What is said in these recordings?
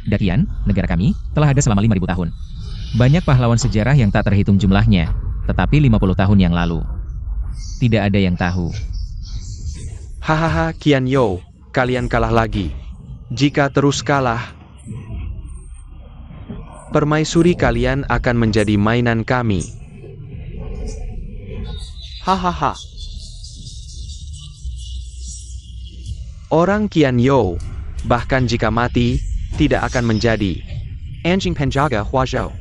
Dakian, negara kami, telah ada selama 5.000 tahun. Banyak pahlawan sejarah yang tak terhitung jumlahnya, tetapi 50 tahun yang lalu. Tidak ada yang tahu. Hahaha, Qian Yo, kalian kalah lagi. Jika terus kalah, permaisuri kalian akan menjadi mainan kami. Hahaha. Orang Qian Yo, bahkan jika mati, tidak akan menjadi Anjing Penjaga Huazhou.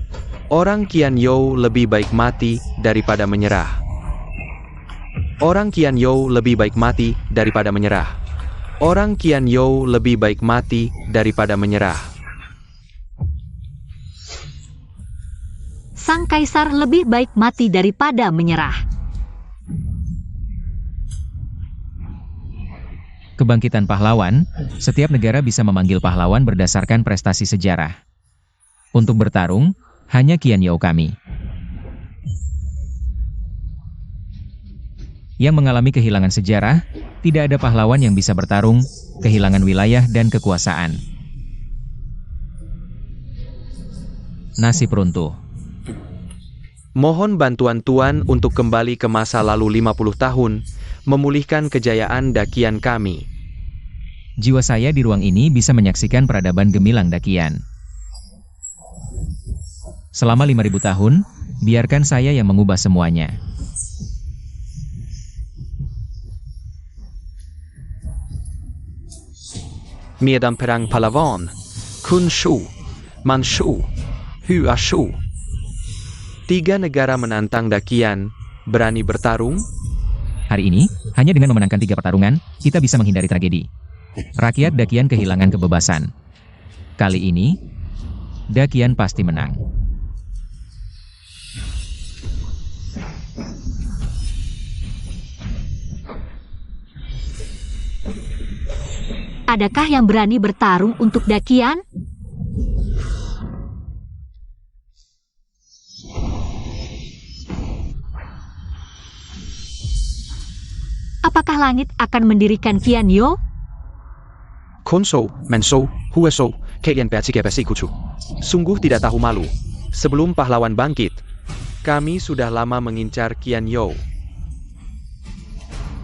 Orang Qian Yo lebih baik mati daripada menyerah. Orang Qian Yo lebih baik mati daripada menyerah. Orang Qian Yo lebih baik mati daripada menyerah. Sang kaisar lebih baik mati daripada menyerah. Kebangkitan pahlawan, setiap negara bisa memanggil pahlawan berdasarkan prestasi sejarah. Untuk bertarung, hanya Qian Yo kami. Yang mengalami kehilangan sejarah, tidak ada pahlawan yang bisa bertarung, kehilangan wilayah dan kekuasaan. Nasib runtuh. Mohon bantuan Tuan untuk kembali ke masa lalu 50 tahun, memulihkan kejayaan Dakian kami. Jiwa saya di ruang ini bisa menyaksikan peradaban gemilang Dakian. Selama 5.000 tahun, biarkan saya yang mengubah semuanya. Medan perang pahlawan, Kun Shu, Manchu, Hua Shu. 3 negara menantang Dakian, berani bertarung? Hari ini, hanya dengan memenangkan 3 pertarungan, kita bisa menghindari tragedi. Rakyat Dakian kehilangan kebebasan. Kali ini, Dakian pasti menang. Adakah yang berani bertarung untuk Dakian? Apakah langit akan mendirikan Qian Yo? Konso, Menso, Hueso, kalian kucu. Sungguh tidak tahu malu. Sebelum pahlawan bangkit, kami sudah lama mengincar Qian Yo.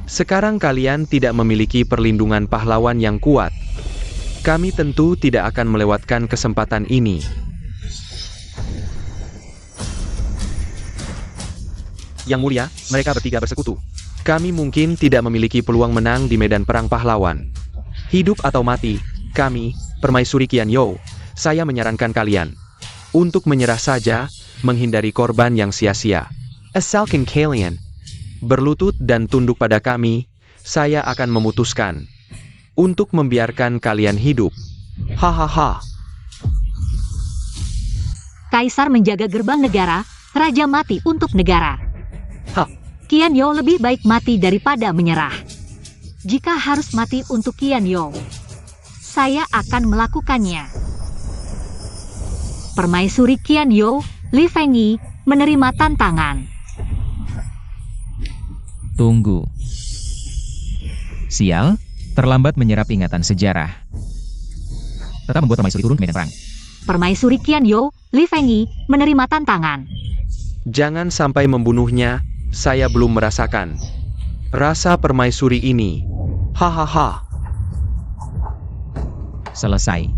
Sekarang kalian tidak memiliki perlindungan pahlawan yang kuat. Kami tentu tidak akan melewatkan kesempatan ini. Yang mulia, mereka bertiga bersekutu. Kami mungkin tidak memiliki peluang menang di medan perang pahlawan. Hidup atau mati, kami, permaisuri Qian Yo, saya menyarankan kalian untuk menyerah saja, menghindari korban yang sia-sia. Asalkan kalian berlutut dan tunduk pada kami, saya akan memutuskan untuk membiarkan kalian hidup. Hahaha. Kaisar menjaga gerbang negara, raja mati untuk negara. Ha. Qian Yo lebih baik mati daripada menyerah. Jika harus mati untuk Qian Yo, saya akan melakukannya. Permaisuri Qian Yo, Li Fengyi, menerima tantangan. Tunggu. Sial, terlambat menyerap ingatan sejarah. Tetap membuat permaisuri turun ke medan perang. Permaisuri Qian Yo, Li Fengyi, menerima tantangan. Jangan sampai membunuhnya, saya belum merasakan rasa permaisuri ini. Hahaha. Selesai.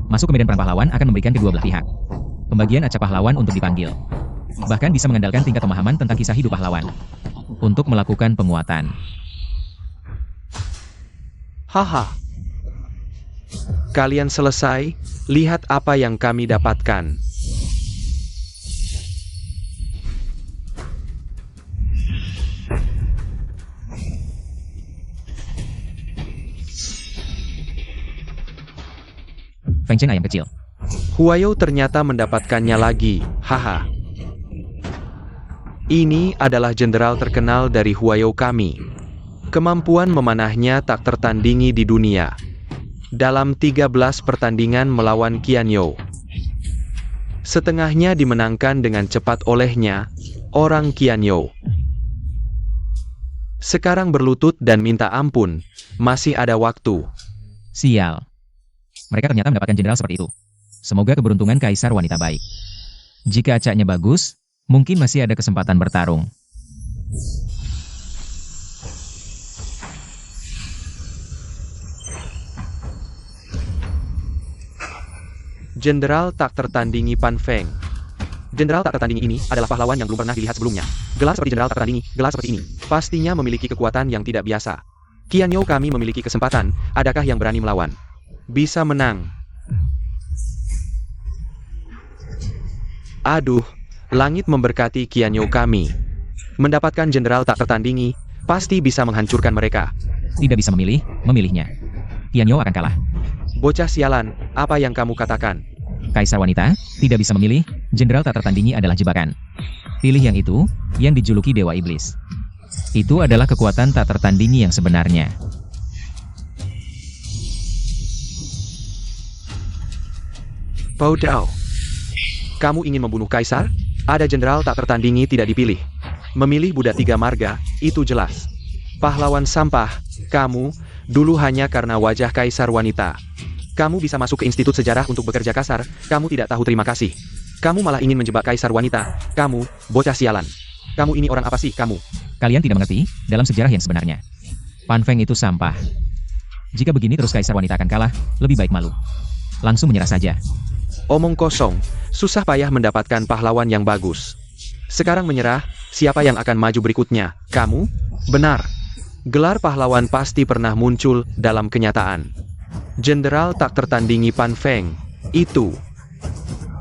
Masuk ke medan perang pahlawan akan memberikan kedua belah pihak pembagian acap pahlawan untuk dipanggil. Bahkan bisa mengandalkan tingkat pemahaman tentang kisah hidup pahlawan untuk melakukan penguatan. Haha. Kalian selesai, lihat apa yang kami dapatkan. Feng Cheng ayam kecil. Huayo ternyata mendapatkannya lagi, haha. Ini adalah jenderal terkenal dari Huayo kami. Kemampuan memanahnya tak tertandingi di dunia. Dalam 13 pertandingan melawan Qian Yo, setengahnya dimenangkan dengan cepat olehnya, orang Qian Yo. Sekarang berlutut dan minta ampun, masih ada waktu. Sial. Mereka ternyata mendapatkan jenderal seperti itu. Semoga keberuntungan kaisar wanita baik. Jika acaknya bagus, mungkin masih ada kesempatan bertarung. Jenderal tak tertandingi Pan Feng. Jenderal tak tertandingi ini adalah pahlawan yang belum pernah dilihat sebelumnya. Gelar seperti jenderal tak tertandingi, gelar seperti ini, pastinya memiliki kekuatan yang tidak biasa. Qian You, kami memiliki kesempatan, adakah yang berani melawan? Bisa menang. Aduh, langit memberkati Qian You kami. Mendapatkan jenderal tak tertandingi, pasti bisa menghancurkan mereka. Tidak bisa memilih, memilihnya. Qian You akan kalah. Bocah sialan, apa yang kamu katakan? Kaisar wanita, tidak bisa memilih, jenderal tak tertandingi adalah jebakan. Pilih yang itu, yang dijuluki Dewa Iblis. Itu adalah kekuatan tak tertandingi yang sebenarnya. Bodoh. Kamu ingin membunuh kaisar? Ada jenderal tak tertandingi tidak dipilih. Memilih Buddha Tiga Marga, itu jelas. Pahlawan sampah, kamu, dulu hanya karena wajah kaisar wanita. Kamu bisa masuk ke institut sejarah untuk bekerja kasar, kamu tidak tahu terima kasih. Kamu malah ingin menjebak kaisar wanita, kamu, bocah sialan. Kamu ini orang apa sih, kamu? Kalian tidak mengerti, dalam sejarah yang sebenarnya. Pan Feng itu sampah. Jika begini terus kaisar wanita akan kalah, lebih baik malu. Langsung menyerah saja. Omong kosong, susah payah mendapatkan pahlawan yang bagus. Sekarang menyerah, siapa yang akan maju berikutnya? Kamu? Benar. Gelar pahlawan pasti pernah muncul dalam kenyataan. Jenderal tak tertandingi Pan Feng, itu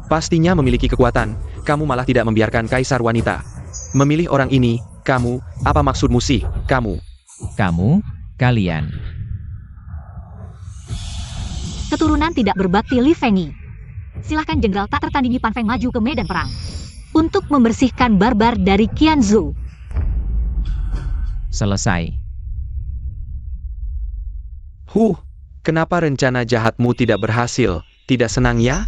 pastinya memiliki kekuatan, kamu malah tidak membiarkan kaisar wanita. Memilih orang ini, kamu, apa maksudmu sih, kamu? Kamu, kalian. Keturunan tidak berbakti Li Fengyi. Silahkan jenderal tak tertandingi Pan Feng maju ke medan perang. Untuk membersihkan barbar dari Qianzhou. Selesai. Kenapa rencana jahatmu tidak berhasil? Tidak senang ya?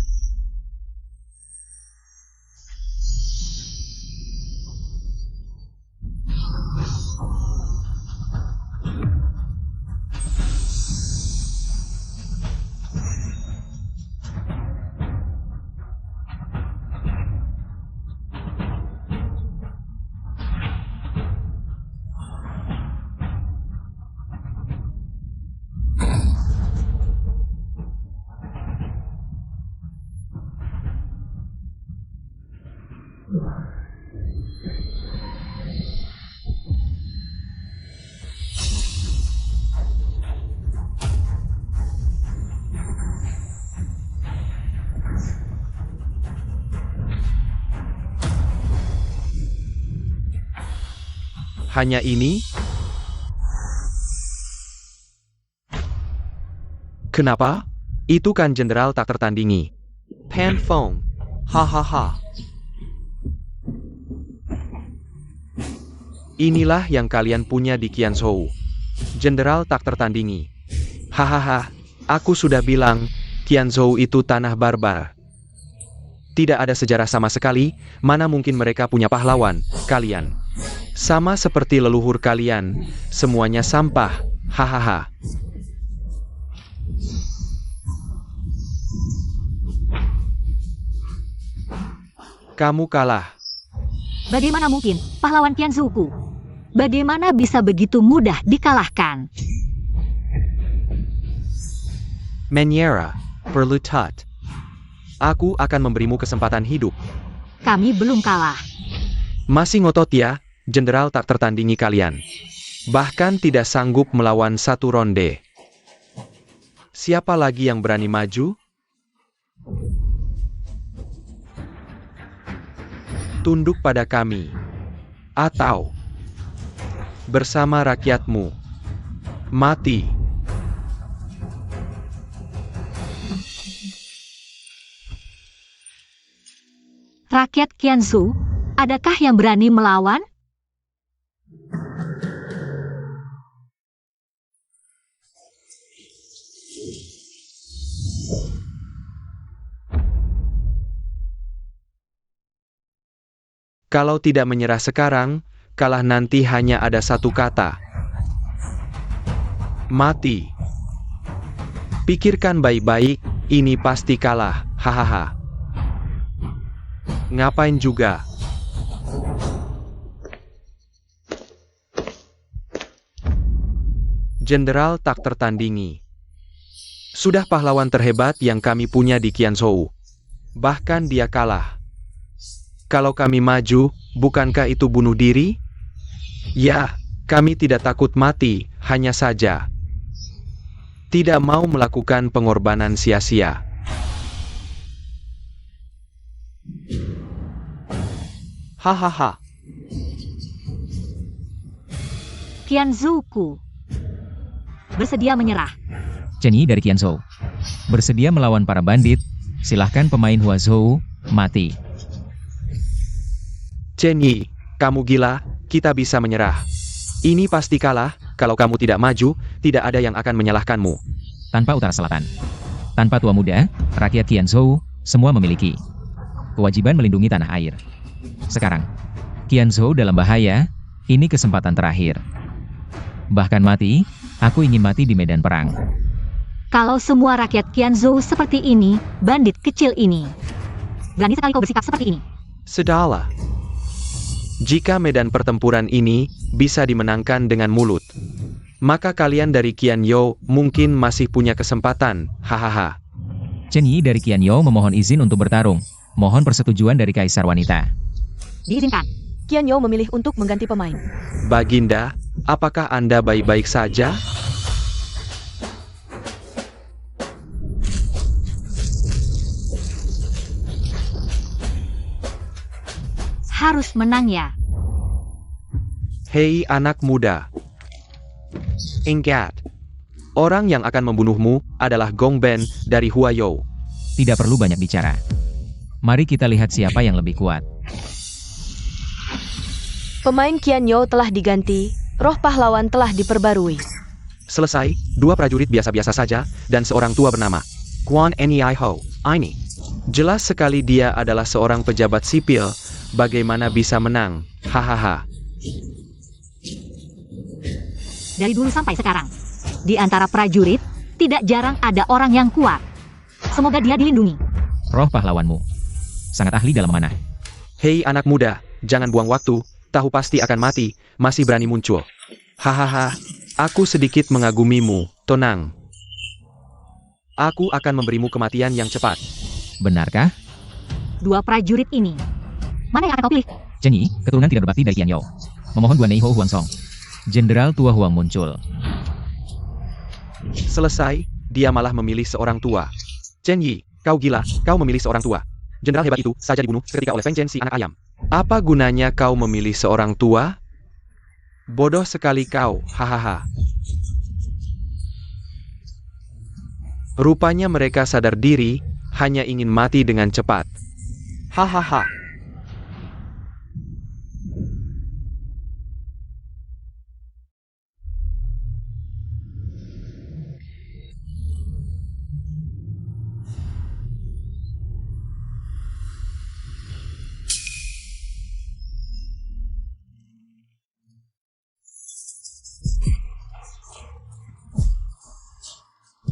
Hanya ini? Kenapa? Itu kan jenderal tak tertandingi. Pan Feng. Hahaha. Inilah yang kalian punya di Qianzhou. Jenderal tak tertandingi. Hahaha. Aku sudah bilang, Qianzhou itu tanah barbar. Tidak ada sejarah sama sekali, mana mungkin mereka punya pahlawan, kalian. Sama seperti leluhur kalian, semuanya sampah, hahaha. Kamu kalah. Bagaimana mungkin, pahlawan Qianzhouku? Bagaimana bisa begitu mudah dikalahkan? Menyerah, Perlutat. Aku akan memberimu kesempatan hidup. Kami belum kalah. Masih ngotot ya, jenderal tak tertandingi kalian. Bahkan tidak sanggup melawan satu ronde. Siapa lagi yang berani maju? Tunduk pada kami. Atau bersama rakyatmu. Mati. Rakyat Qianzhou, adakah yang berani melawan? Kalau tidak menyerah sekarang, kalah nanti hanya ada satu kata. Mati. Pikirkan baik-baik, ini pasti kalah. hahaha. Ngapain juga? Jenderal tak tertandingi. Sudah pahlawan terhebat yang kami punya di Qianzhou. Bahkan dia kalah. Kalau kami maju, bukankah itu bunuh diri? Ya, kami tidak takut mati, hanya saja tidak mau melakukan pengorbanan sia-sia. Hahaha. Qianzhouku bersedia menyerah. Chen Yi dari Qianzhou bersedia melawan para bandit. Silahkan pemain Huazhou mati. Chen Yi, kamu gila, kita bisa menyerah. Ini pasti kalah, kalau kamu tidak maju, tidak ada yang akan menyalahkanmu. Tanpa utara selatan, tanpa tua muda, rakyat Qianzhou semua memiliki kewajiban melindungi tanah air. Sekarang, Qianzhou dalam bahaya, ini kesempatan terakhir. Bahkan mati, aku ingin mati di medan perang. Kalau semua rakyat Qianzhou seperti ini, bandit kecil ini berani sekali kau bersikap seperti ini. Sudahlah. Jika medan pertempuran ini bisa dimenangkan dengan mulut, maka kalian dari Qianyou mungkin masih punya kesempatan, hahaha. Chen Yi dari Qianyou memohon izin untuk bertarung. Mohon persetujuan dari Kaisar Wanita. Diizinkan. Qianyou memilih untuk mengganti pemain. Baginda, apakah Anda baik-baik saja? Harus menang ya. Hei anak muda. Ingat, orang yang akan membunuhmu adalah Gong Ben dari Huayou. Tidak perlu banyak bicara. Mari kita lihat siapa yang lebih kuat. Pemain Qianyou telah diganti, roh pahlawan telah diperbarui. Selesai, 2 prajurit biasa-biasa saja, dan seorang tua bernama Quan Nei Ho. Ini. Jelas sekali dia adalah seorang pejabat sipil. Bagaimana bisa menang? Hahaha. Dari dulu sampai sekarang, di antara prajurit, tidak jarang ada orang yang kuat. Semoga dia dilindungi. Roh pahlawanmu sangat ahli dalam memanah. Hei anak muda, jangan buang waktu, tahu pasti akan mati, masih berani muncul. Hahaha, aku sedikit mengagumimu, tenang. Aku akan memberimu kematian yang cepat. Benarkah? 2 prajurit ini, mana yang akan kau pilih? Chen Yi, keturunan tidak berbakti dari Qianyou. Memohon Guan Nei Ho Huangsong. Jenderal tua Huang muncul. Selesai, dia malah memilih seorang tua. Chen Yi, kau gila, kau memilih seorang tua. Jenderal hebat itu saja dibunuh seketika oleh Feng Chen si anak ayam. Apa gunanya kau memilih seorang tua? Bodoh sekali kau, hahaha. Rupanya mereka sadar diri, hanya ingin mati dengan cepat. Hahaha.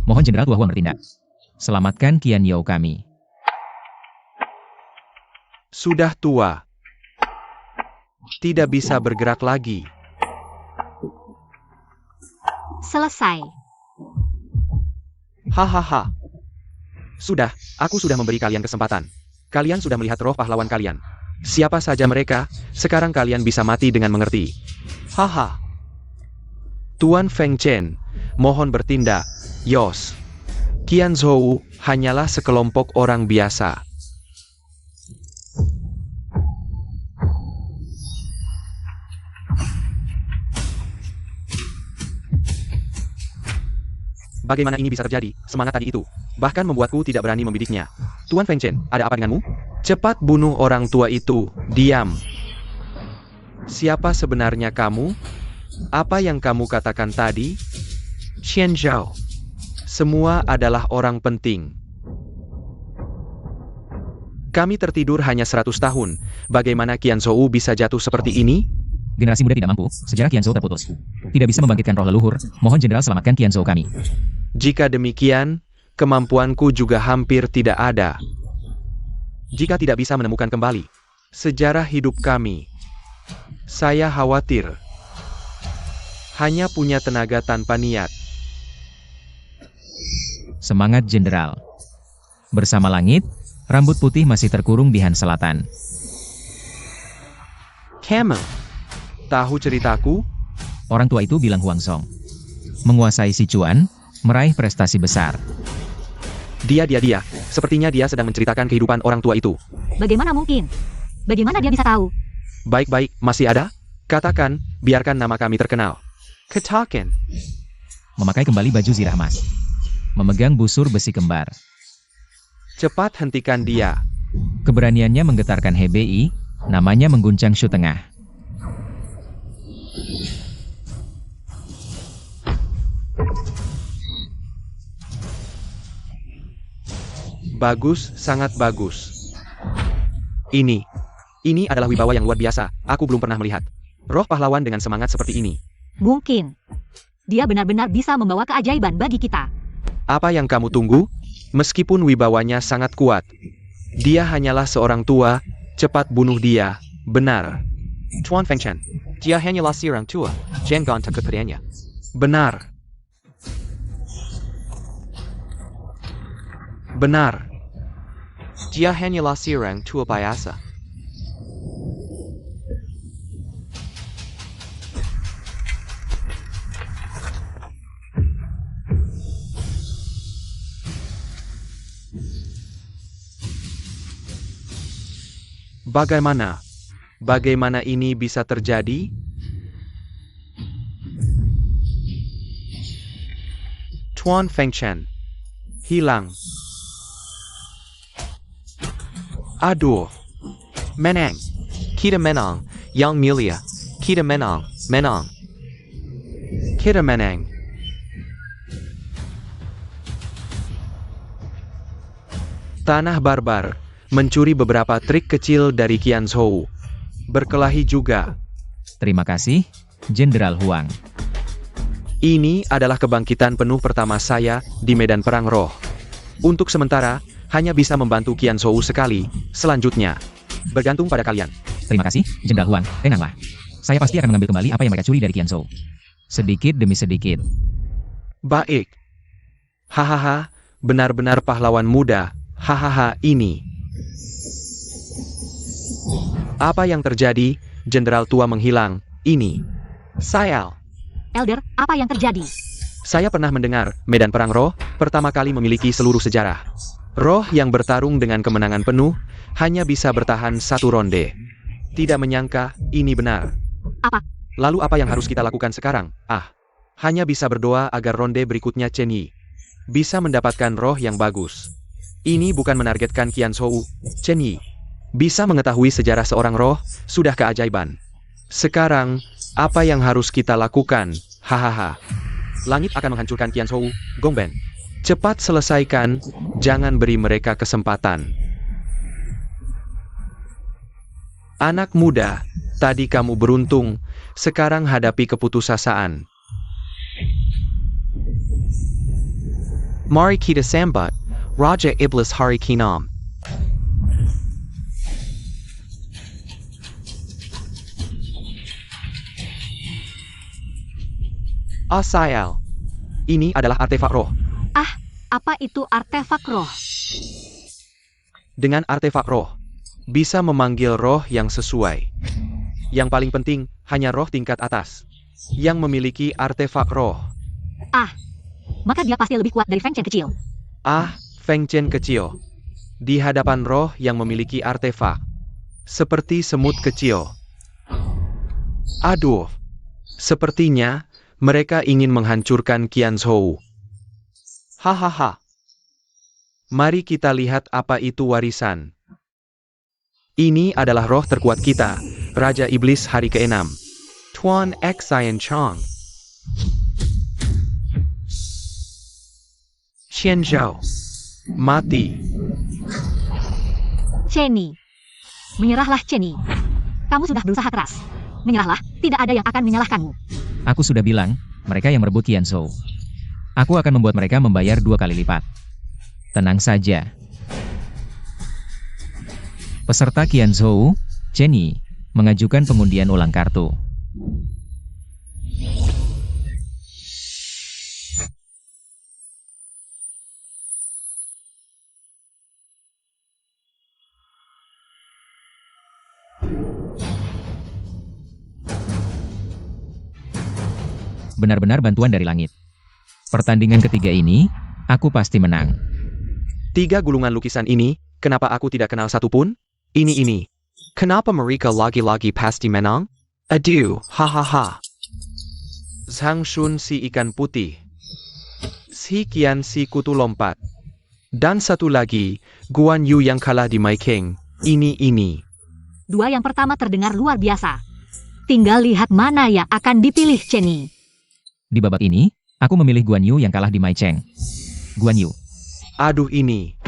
Mohon Jenderal Tua Huang bertindak. Selamatkan Qianyou kami. Sudah tua. Tidak bisa bergerak lagi. Selesai. Hahaha. Sudah, aku sudah memberi kalian kesempatan. Kalian sudah melihat roh pahlawan kalian. Siapa saja mereka, sekarang kalian bisa mati dengan mengerti. Haha. Tuan Feng Chen, mohon bertindak. Yos. Qianzhou hanyalah sekelompok orang biasa. Bagaimana ini bisa terjadi? Semangat tadi itu bahkan membuatku tidak berani membidiknya. Tuan Feng Chen, ada apa denganmu? Cepat bunuh orang tua itu. Diam. Siapa sebenarnya kamu? Apa yang kamu katakan tadi? Xian Zhao. Semua adalah orang penting. Kami tertidur hanya 100 tahun. Bagaimana Qianzhou bisa jatuh seperti ini? Generasi muda tidak mampu, sejarah Qianzhou terputus. Tidak bisa membangkitkan roh leluhur, mohon Jenderal selamatkan Qianzhou kami. Jika demikian, kemampuanku juga hampir tidak ada. Jika tidak bisa menemukan kembali sejarah hidup kami, saya khawatir hanya punya tenaga tanpa niat. Semangat Jenderal. Bersama langit, rambut putih masih terkurung di Han Selatan. Kamu tahu ceritaku? Orang tua itu bilang Huang Song. Menguasai Sichuan, meraih prestasi besar. Dia. Sepertinya dia sedang menceritakan kehidupan orang tua itu. Bagaimana mungkin? Bagaimana dia bisa tahu? Baik, masih ada? Katakan, biarkan nama kami terkenal. Katakan. Memakai kembali baju zirah emas. Memegang busur besi kembar. Cepat hentikan dia. Keberaniannya menggetarkan HBI, namanya mengguncang Shu Tengah. Bagus, sangat bagus. Ini adalah wibawa yang luar biasa, aku belum pernah melihat. Roh pahlawan dengan semangat seperti ini. Mungkin. Dia benar-benar bisa membawa keajaiban bagi kita. Apa yang kamu tunggu? Meskipun wibawanya sangat kuat, dia hanyalah seorang tua, cepat bunuh dia, benar. Tuan Fengchen, dia hanyalah seorang tua, jangan takut padanya. Benar. Benar. Dia hanyalah seorang tua biasa. Bagaimana ini bisa terjadi? Tuan Fengchen hilang. Aduh. Menang. Kita menang. Yang mulia. Kita menang. Kita menang. Tanah barbar mencuri beberapa trik kecil dari Qian Zhou. Berkelahi juga. Terima kasih, Jenderal Huang. Ini adalah kebangkitan penuh pertama saya di medan perang roh. Untuk sementara, hanya bisa membantu Qian Zhou sekali, selanjutnya bergantung pada kalian. Terima kasih, Jenderal Huang. Tenanglah. Saya pasti akan mengambil kembali apa yang mereka curi dari Qian Zhou. Sedikit demi sedikit. Baik. Hahaha, benar-benar pahlawan muda. Hahaha, ini. Apa yang terjadi? Jenderal tua menghilang. Ini. Sayal. Elder, apa yang terjadi? Saya pernah mendengar, medan perang roh, pertama kali memiliki seluruh sejarah. Roh yang bertarung dengan kemenangan penuh, hanya bisa bertahan satu ronde. Tidak menyangka, ini benar. Apa? Lalu apa yang harus kita lakukan sekarang? Hanya bisa berdoa agar ronde berikutnya Chen Yi bisa mendapatkan roh yang bagus. Ini bukan menargetkan Qian Zhou. Chen Yi bisa mengetahui sejarah seorang roh, sudah keajaiban. Sekarang, apa yang harus kita lakukan? Hahaha. Langit akan menghancurkan Qian Zhou, Gongben. Cepat selesaikan, jangan beri mereka kesempatan. Anak muda, tadi kamu beruntung, sekarang hadapi keputusasaan. Mari kita sambat, Raja Iblis Hari Kinam. Sayal. Ini adalah artefak roh. Apa itu artefak roh? Dengan artefak roh, bisa memanggil roh yang sesuai. Yang paling penting, hanya roh tingkat atas yang memiliki artefak roh. Maka dia pasti lebih kuat dari Feng Chen kecil. Feng Chen kecil. Di hadapan roh yang memiliki artefak. Seperti semut kecil. Aduh. Sepertinya, mereka ingin menghancurkan Qian Zhou. Hahaha. Mari kita lihat apa itu warisan. Ini analah roh terkuat kita, Raja Iblis hari ke-6. Tuan Xian Chang. Qian Zhou. Mati. Chen Yi. Menyerahlah Chen Yi. Kamu sudah berusaha keras. Menyerahlah, tidak ada yang akan menyalahkanmu. Aku sudah bilang, mereka yang merebut Qian Zhou. Aku akan membuat mereka membayar 2 kali lipat. Tenang saja. Peserta Qianzhou, Chen Yi, mengajukan pengundian ulang kartu. Benar-benar bantuan dari langit. Pertandingan ketiga ini, aku pasti menang. 3 gulungan lukisan ini, kenapa aku tidak kenal satupun? Ini. Kenapa mereka lagi-lagi pasti menang? Aduh, hahaha. Zhang Shun si ikan putih. Si Qian si kutu lompat. Dan satu lagi, Guan Yu yang kalah di Mai King. Ini. 2 yang pertama terdengar luar biasa. Tinggal lihat mana yang akan dipilih Chen Yi. Di babak ini, aku memilih Guan Yu yang kalah di Mai Cheng. Guan Yu. Aduh ini.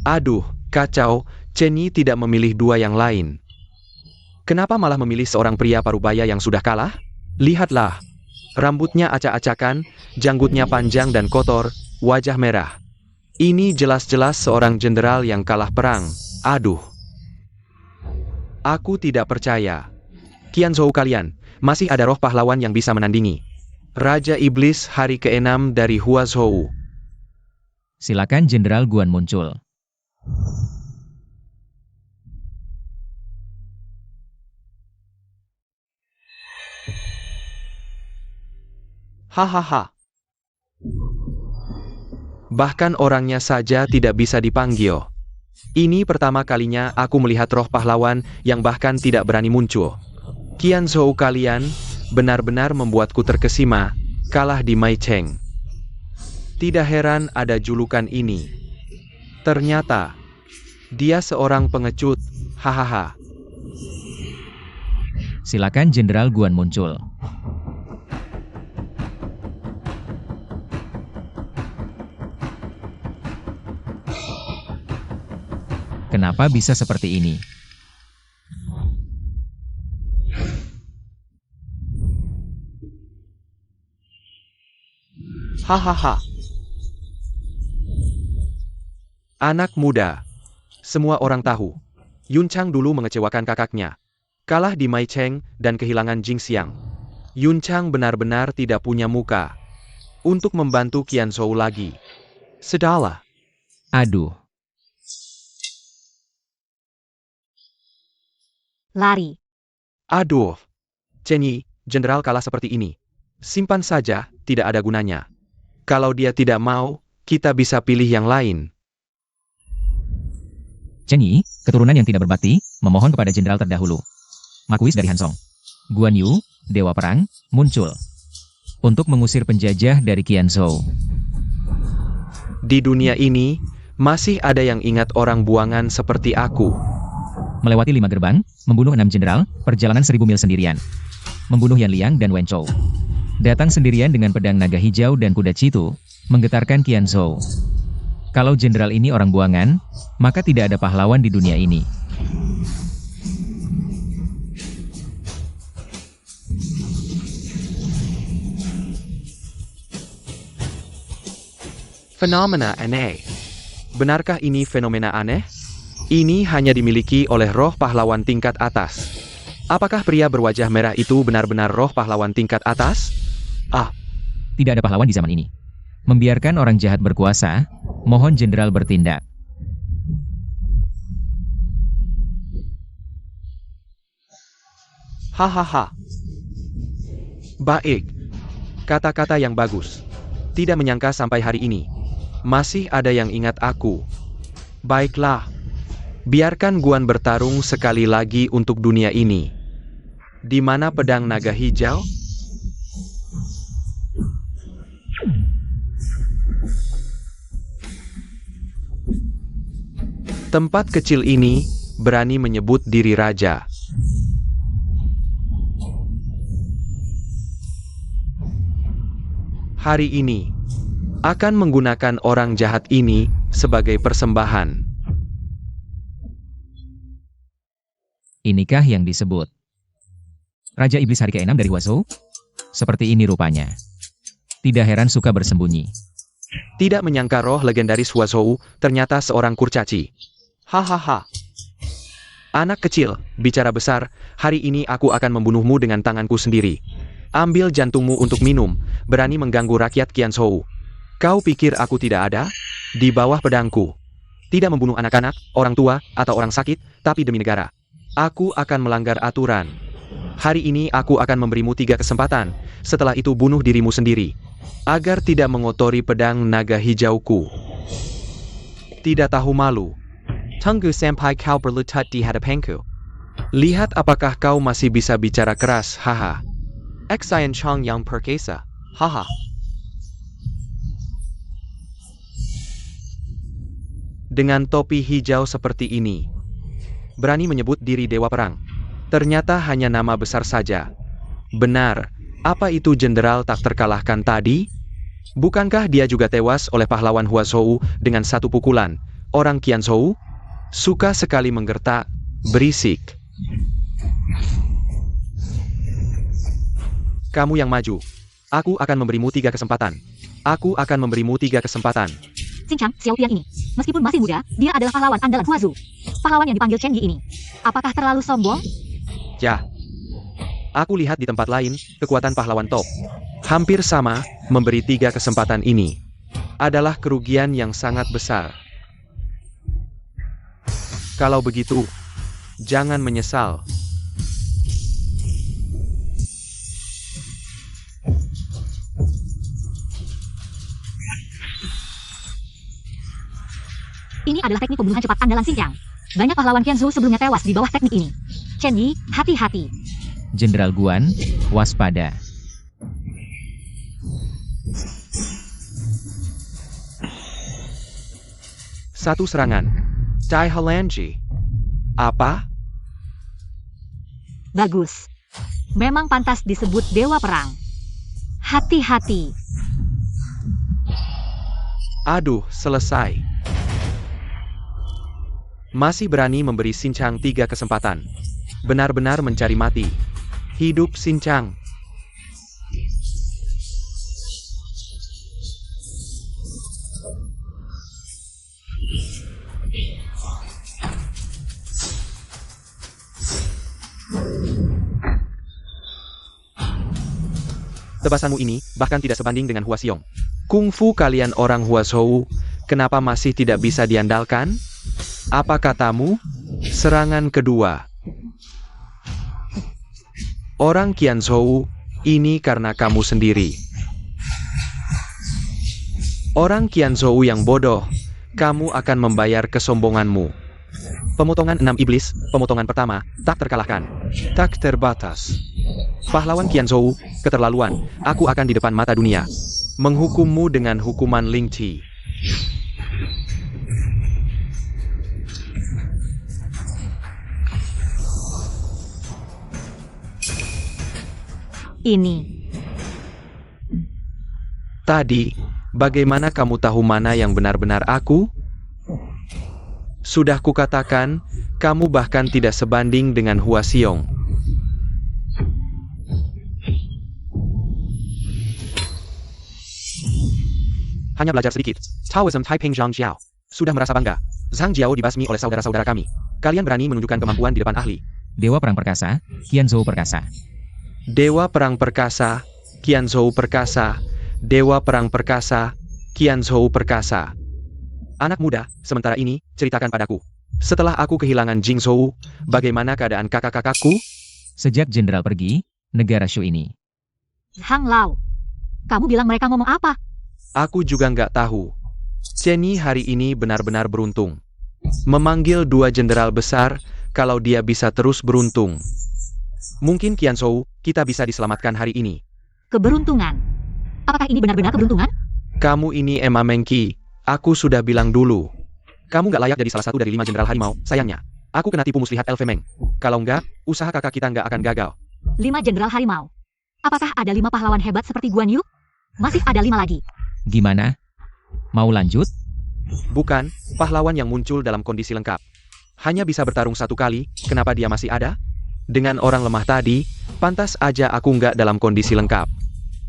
Aduh, kacau, Chen Yi tidak memilih 2 yang lain. Kenapa malah memilih seorang pria parubaya yang sudah kalah? Lihatlah. Rambutnya acak-acakan, janggutnya panjang dan kotor, wajah merah. Ini jelas-jelas seorang jenderal yang kalah perang. Aduh. Aku tidak percaya. Qianzhou kalian, masih ada roh pahlawan yang bisa menandingi. Raja Iblis hari ke-6 dari Huazhou. Silakan Jenderal Guan muncul. Hahaha. Bahkan orangnya saja tidak bisa dipanggil. Ini pertama kalinya aku melihat roh pahlawan yang bahkan tidak berani muncul. Qianzhou kalian benar-benar membuatku terkesima, kalah di Mai Cheng. Tidak heran ada julukan ini. Ternyata, dia seorang pengecut, hahaha. Silakan Jenderal Guan muncul. Kenapa bisa seperti ini? Hahaha. Anak muda. Semua orang tahu. Yun Chang dulu mengecewakan kakaknya. Kalah di Mai Cheng dan kehilangan Jing Xiang. Yun Chang benar-benar tidak punya muka untuk membantu Qianzhou lagi. Sudahlah. Aduh. Lari. Aduh. Chen Yi, jenderal kalah seperti ini. Simpan saja, tidak ada gunanya. Kalau dia tidak mau, kita bisa pilih yang lain. Chen Yi, keturunan yang tidak berbakti, memohon kepada jenderal terdahulu. Makuis dari Hansong. Guan Yu, Dewa Perang, muncul. Untuk mengusir penjajah dari Qianzhou. Di dunia ini, masih ada yang ingat orang buangan seperti aku. Melewati 5 gerbang, membunuh 6 jenderal, perjalanan 1000 mil sendirian. Membunuh Yan Liang dan Wen Chou. Datang sendirian dengan pedang naga hijau dan kuda Citu, menggetarkan Qianzhou. Kalau jenderal ini orang buangan, maka tidak ada pahlawan di dunia ini. Fenomena aneh. Benarkah ini fenomena aneh? Ini hanya dimiliki oleh roh pahlawan tingkat atas. Apakah pria berwajah merah itu benar-benar roh pahlawan tingkat atas? Tidak ada pahlawan di zaman ini. Membiarkan orang jahat berkuasa, mohon jenderal bertindak. Hahaha. Baik. Kata-kata yang bagus. Tidak menyangka sampai hari ini masih ada yang ingat aku. Baiklah. Biarkan Guan bertarung sekali lagi untuk dunia ini. Di mana pedang naga hijau? Tempat kecil ini berani menyebut diri raja. Hari ini akan menggunakan orang jahat ini sebagai persembahan. Inikah yang disebut Raja Iblis hari ke-6 dari Huazhou? Seperti ini rupanya. Tidak heran suka bersembunyi. Tidak menyangka roh legendaris Huazhou ternyata seorang kurcaci. Hahaha. Anak kecil, bicara besar, hari ini aku akan membunuhmu dengan tanganku sendiri. Ambil jantungmu untuk minum, berani mengganggu rakyat Qianzhou. Kau pikir aku tidak ada? Di bawah pedangku. Tidak membunuh anak-anak, orang tua, atau orang sakit, tapi demi negara. Aku akan melanggar aturan. Hari ini aku akan memberimu 3 kesempatan, setelah itu bunuh dirimu sendiri. Agar tidak mengotori pedang naga hijauku. Tidak tahu malu. Tunggu sampai kau berlutut di hadapanku. Lihat apakah kau masih bisa bicara keras, haha. Xian Chong yang perkasa. Haha. Dengan topi hijau seperti ini. Berani menyebut diri dewa perang. Ternyata hanya nama besar saja. Benar, apa itu jenderal tak terkalahkan tadi? Bukankah dia juga tewas oleh pahlawan Huazhou dengan 1 pukulan? Orang Qianzhou suka sekali menggertak, berisik. Kamu yang maju. Aku akan memberimu 3 kesempatan. Aku akan memberimu 3 kesempatan. Xinchang, Xiaopian ini, meskipun masih muda, dia adalah pahlawan andalan Huazhou. Pahlawan yang dipanggil Chen Yi ini. Apakah terlalu sombong? Ya. Aku lihat di tempat lain, kekuatan pahlawan top. Hampir sama, memberi 3 kesempatan ini. Adalah kerugian yang sangat besar. Kalau begitu, jangan menyesal. Ini adalah teknik pembunuhan cepat andalan Xinjiang. Banyak pahlawan Qianzhou sebelumnya tewas di bawah teknik ini. Chen Yi, hati-hati. Jenderal Guan, waspada. Satu serangan. Dai Halanji. Apa? Bagus. Memang pantas disebut dewa perang. Hati-hati. Aduh, selesai. Masih berani memberi Xinchang 3 kesempatan. Benar-benar mencari mati. Hidup Xinchang. Tebasanmu ini bahkan tidak sebanding dengan Huaxiong. Kungfu kalian orang Huazhou, kenapa masih tidak bisa diandalkan? Apa katamu? Serangan kedua. Orang Qianzhou, ini karena kamu sendiri. Orang Qianzhou yang bodoh, kamu akan membayar kesombonganmu. Pemotongan 6 iblis, pemotongan pertama, tak terkalahkan. Tak terbatas. Pahlawan Qianzhou, keterlaluan, aku akan di depan mata dunia. Menghukummu dengan hukuman Ling Qi. Ini. Tadi, bagaimana kamu tahu mana yang benar-benar aku? Sudah kukatakan, kamu bahkan tidak sebanding dengan Huaxiong. Hanya belajar sedikit. Taoism Taiping Zhang Jiao. Sudah merasa bangga. Zhang Jiao dibasmi oleh saudara-saudara kami. Kalian berani menunjukkan kemampuan di depan ahli. Dewa perang perkasa, Qianzhou perkasa. Dewa perang perkasa, Qianzhou perkasa. Dewa perang perkasa, Qianzhou perkasa. Anak muda, sementara ini, ceritakan padaku. Setelah aku kehilangan Jingzhou, bagaimana keadaan kakak-kakakku? Sejak jenderal pergi, negara Shu ini. Hang Lao. Kamu bilang mereka ngomong apa? Aku juga nggak tahu. Chen Yi hari ini benar-benar beruntung. Memanggil 2 jenderal besar, kalau dia bisa terus beruntung. Mungkin Qianzhou, kita bisa diselamatkan hari ini. Keberuntungan. Apakah ini benar-benar keberuntungan? Kamu ini Emma Mengki, aku sudah bilang dulu. Kamu nggak layak jadi salah satu dari 5 jenderal harimau, sayangnya. Aku kena tipu muslihat Elfemeng. Kalau nggak, usaha kakak kita nggak akan gagal. 5 jenderal harimau. Apakah ada 5 pahlawan hebat seperti Guan Yu? Masih ada 5 lagi. Gimana? Mau lanjut? Bukan, pahlawan yang muncul dalam kondisi lengkap. Hanya bisa bertarung 1 kali, kenapa dia masih ada? Dengan orang lemah tadi, pantas aja aku nggak dalam kondisi lengkap.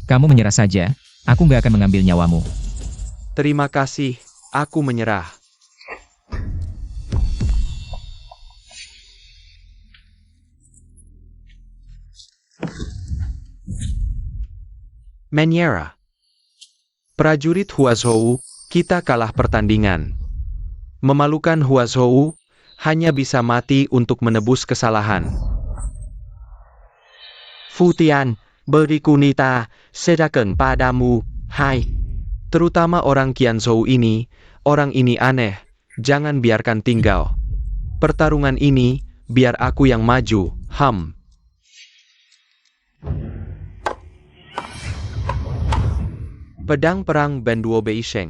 Kamu menyerah saja, aku nggak akan mengambil nyawamu. Terima kasih, aku menyerah. Menyerah. Prajurit Huazhou, kita kalah pertandingan. Memalukan Huazhou, hanya bisa mati untuk menebus kesalahan. Futian, beriku nita, serahkan padamu, hai. Terutama orang Qianzhou ini, orang ini aneh, jangan biarkan tinggal. Pertarungan ini, biar aku yang maju, Pedang perang Benduo Beisheng.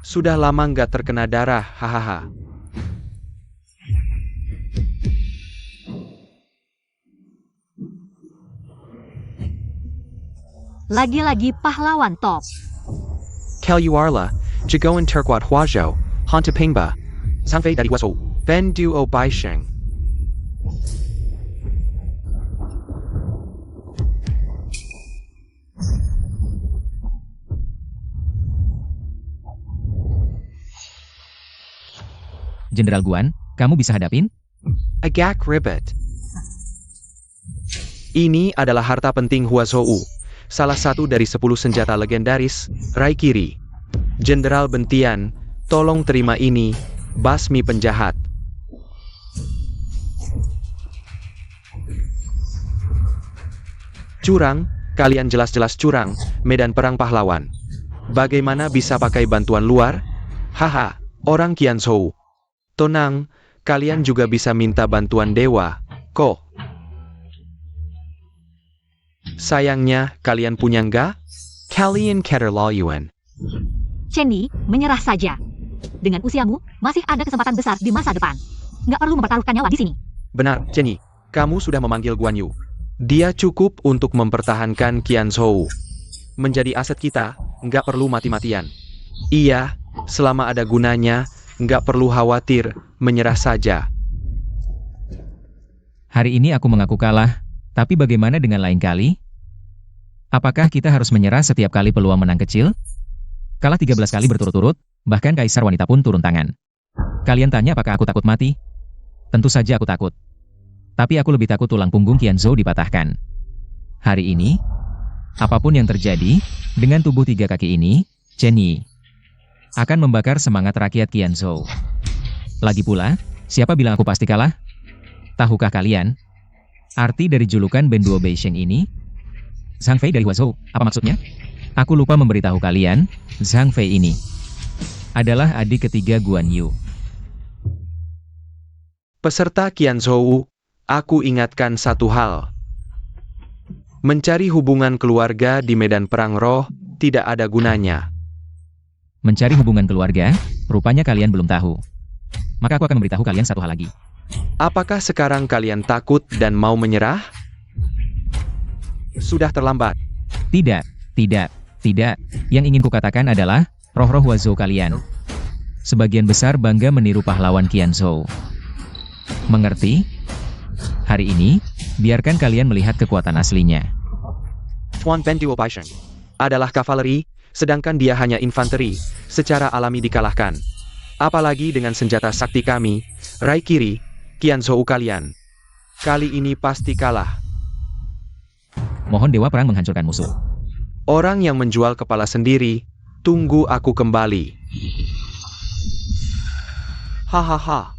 Sudah lama nggak terkena darah, hahaha. Lagi-lagi pahlawan top. Kaluarla, Jagoan Terkuat Huazhou, Hanta Pingba, Zhangfei dari Huazhou, Benduo Beisheng. Jenderal Guan, kamu bisa hadapin? Agak ribet. Ini adalah harta penting Huazhou, salah satu dari 10 senjata legendaris, Raikiri. Jenderal Bentian, tolong terima ini, basmi penjahat. Curang, kalian jelas-jelas curang, medan perang pahlawan. Bagaimana bisa pakai bantuan luar? Haha, orang Qianzhou. Tenang, kalian juga bisa minta bantuan dewa, kok. Sayangnya, kalian punya nggak? Kalian keterlaluan. Chen Yi, menyerah saja. Dengan usiamu, masih ada kesempatan besar di masa depan. Nggak perlu mempertaruhkan nyawa di sini. Benar, Chen Yi. Kamu sudah memanggil Guan Yu. Dia cukup untuk mempertahankan Qianzhou. Menjadi aset kita, nggak perlu mati-matian. Iya, selama ada gunanya, nggak perlu khawatir, menyerah saja. Hari ini aku mengaku kalah, tapi bagaimana dengan lain kali? Apakah kita harus menyerah setiap kali peluang menang kecil? Kalah 13 kali berturut-turut, bahkan kaisar wanita pun turun tangan. Kalian tanya apakah aku takut mati? Tentu saja aku takut. Tapi aku lebih takut tulang punggung Qianzhou dipatahkan. Hari ini, apapun yang terjadi, dengan tubuh 3 kaki ini, Chen Yi akan membakar semangat rakyat Qianzhou. Lagi pula, siapa bilang aku pasti kalah? Tahukah kalian arti dari julukan Benduo Beisheng ini? Zhangfei dari Huazhou, apa maksudnya? Aku lupa memberitahu kalian, Zhangfei ini adalah adik ketiga Guan Yu. Peserta Qianzhou, aku ingatkan satu hal. Mencari hubungan keluarga di medan perang roh, tidak ada gunanya. Mencari hubungan keluarga, rupanya kalian belum tahu. Maka aku akan memberitahu kalian satu hal lagi. Apakah sekarang kalian takut dan mau menyerah? Sudah terlambat. Tidak, tidak, tidak. Yang ingin kukatakan adalah, roh-roh Huazhou kalian sebagian besar bangga meniru pahlawan Qianzhou. Mengerti? Hari ini, biarkan kalian melihat kekuatan aslinya. Tuan Benduo Beisheng adalah kavaleri, sedangkan dia hanya infanteri, secara alami dikalahkan. Apalagi dengan senjata sakti kami, Raikiri, Qianzhou kalian. Kali ini pasti kalah. Mohon dewa perang menghancurkan musuh. Orang yang menjual kepala sendiri, tunggu aku kembali. Hahaha.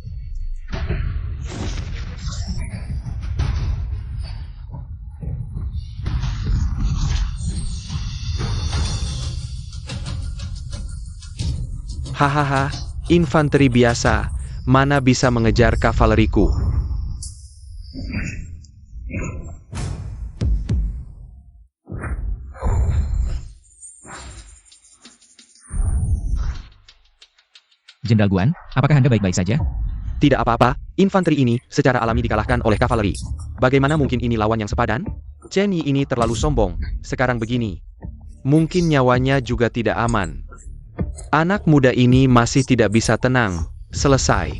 Hahaha, infanteri biasa, mana bisa mengejar kavaleriku. Jenderal Guan, apakah Anda baik-baik saja? Tidak apa-apa, infanteri ini secara alami dikalahkan oleh kavaleri. Bagaimana mungkin ini lawan yang sepadan? Chen Yi ini terlalu sombong, sekarang begini. Mungkin nyawanya juga tidak aman. Anak muda ini masih tidak bisa tenang. Selesai.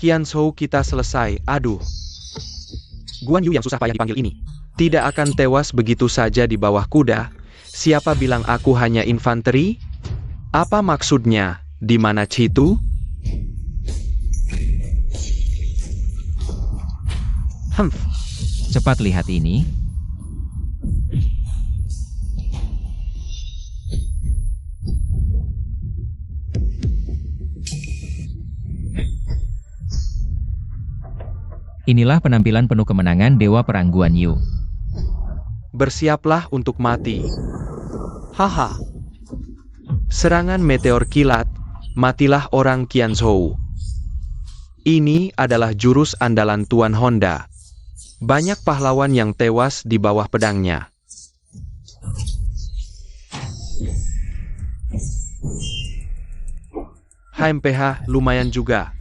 Qianzhou kita selesai, aduh. Guan Yu yang susah payah dipanggil ini tidak akan tewas begitu saja di bawah kuda. Siapa bilang aku hanya infanteri? Apa maksudnya? Di mana Citu? Humph. Cepat lihat ini. Inilah penampilan penuh kemenangan Dewa Perang Guan Yu. Bersiaplah untuk mati. Haha. Serangan meteor kilat, matilah orang Qianzhou. Ini adalah jurus andalan Tuan Honda. Banyak pahlawan yang tewas di bawah pedangnya. HMPH lumayan juga.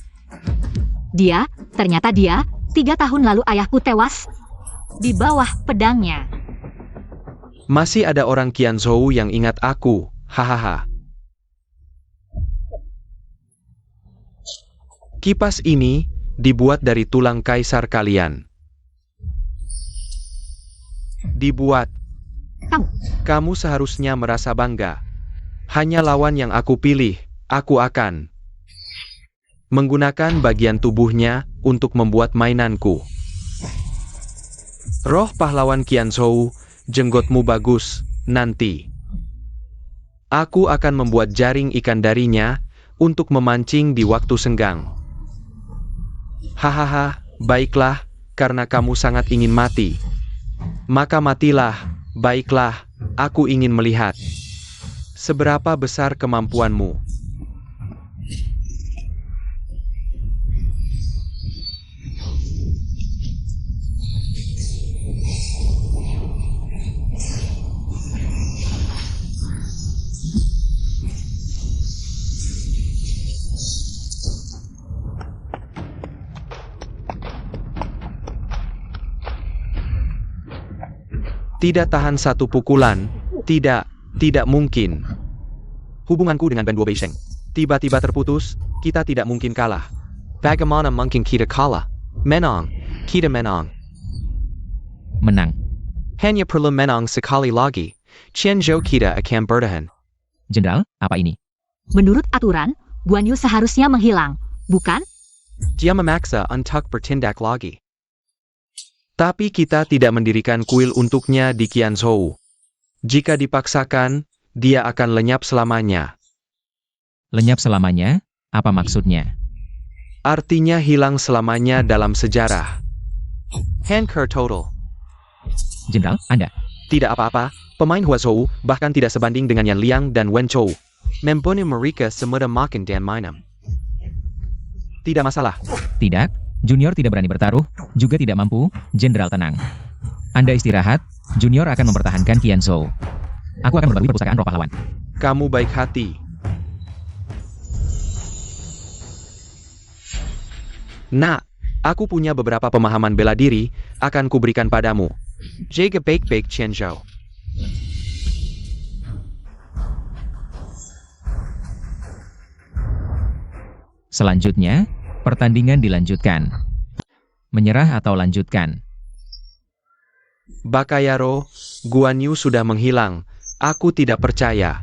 Ternyata dia, 3 tahun lalu ayahku tewas di bawah pedangnya. Masih ada orang Qianzhou yang ingat aku, hahaha. Kipas ini dibuat dari tulang kaisar kalian. Dibuat. Kamu seharusnya merasa bangga. Hanya lawan yang aku pilih, aku akan menggunakan bagian tubuhnya untuk membuat mainanku. Roh pahlawan Qianzhou, jenggotmu bagus, nanti. Aku akan membuat jaring ikan darinya untuk memancing di waktu senggang. Hahaha, baiklah, karena kamu sangat ingin mati. Maka matilah, baiklah, aku ingin melihat. Seberapa besar kemampuanmu? Tidak tahan satu pukulan, tidak mungkin. Hubunganku dengan Ban Duo Beisheng tiba-tiba terputus, kita tidak mungkin kalah. Bagaimana mungkin kita kalah? Menang. Kita menang. Menang. Hanya perlu menang sekali lagi. Qianzhou kita akan bertahan. Jenderal, apa ini? Menurut aturan, Guan Yu seharusnya menghilang, bukan? Dia memaksa untuk bertindak lagi. Tapi kita tidak mendirikan kuil untuknya di Qianzhou. Jika dipaksakan, dia akan lenyap selamanya. Lenyap selamanya? Apa maksudnya? Artinya hilang selamanya dalam sejarah. Hancur total. Jenderal, Anda. Tidak apa-apa, pemain Huazhou bahkan tidak sebanding dengan Yan Liang dan Wen Chou. Membunuh mereka semudah makan dan minum. Tidak masalah. Tidak. Junior tidak berani bertaruh, juga tidak mampu. Jenderal tenang. Anda istirahat, Junior akan mempertahankan Qianzhou. Aku akan berbagi perpustakaan roh pahlawan. Kamu baik hati. Nak, aku punya beberapa pemahaman bela diri, akan kuberikan padamu. Jaga baik-baik Qianzhou. Selanjutnya, pertandingan dilanjutkan. Menyerah atau lanjutkan? Bakayaro, Guan Yu sudah menghilang. Aku tidak percaya.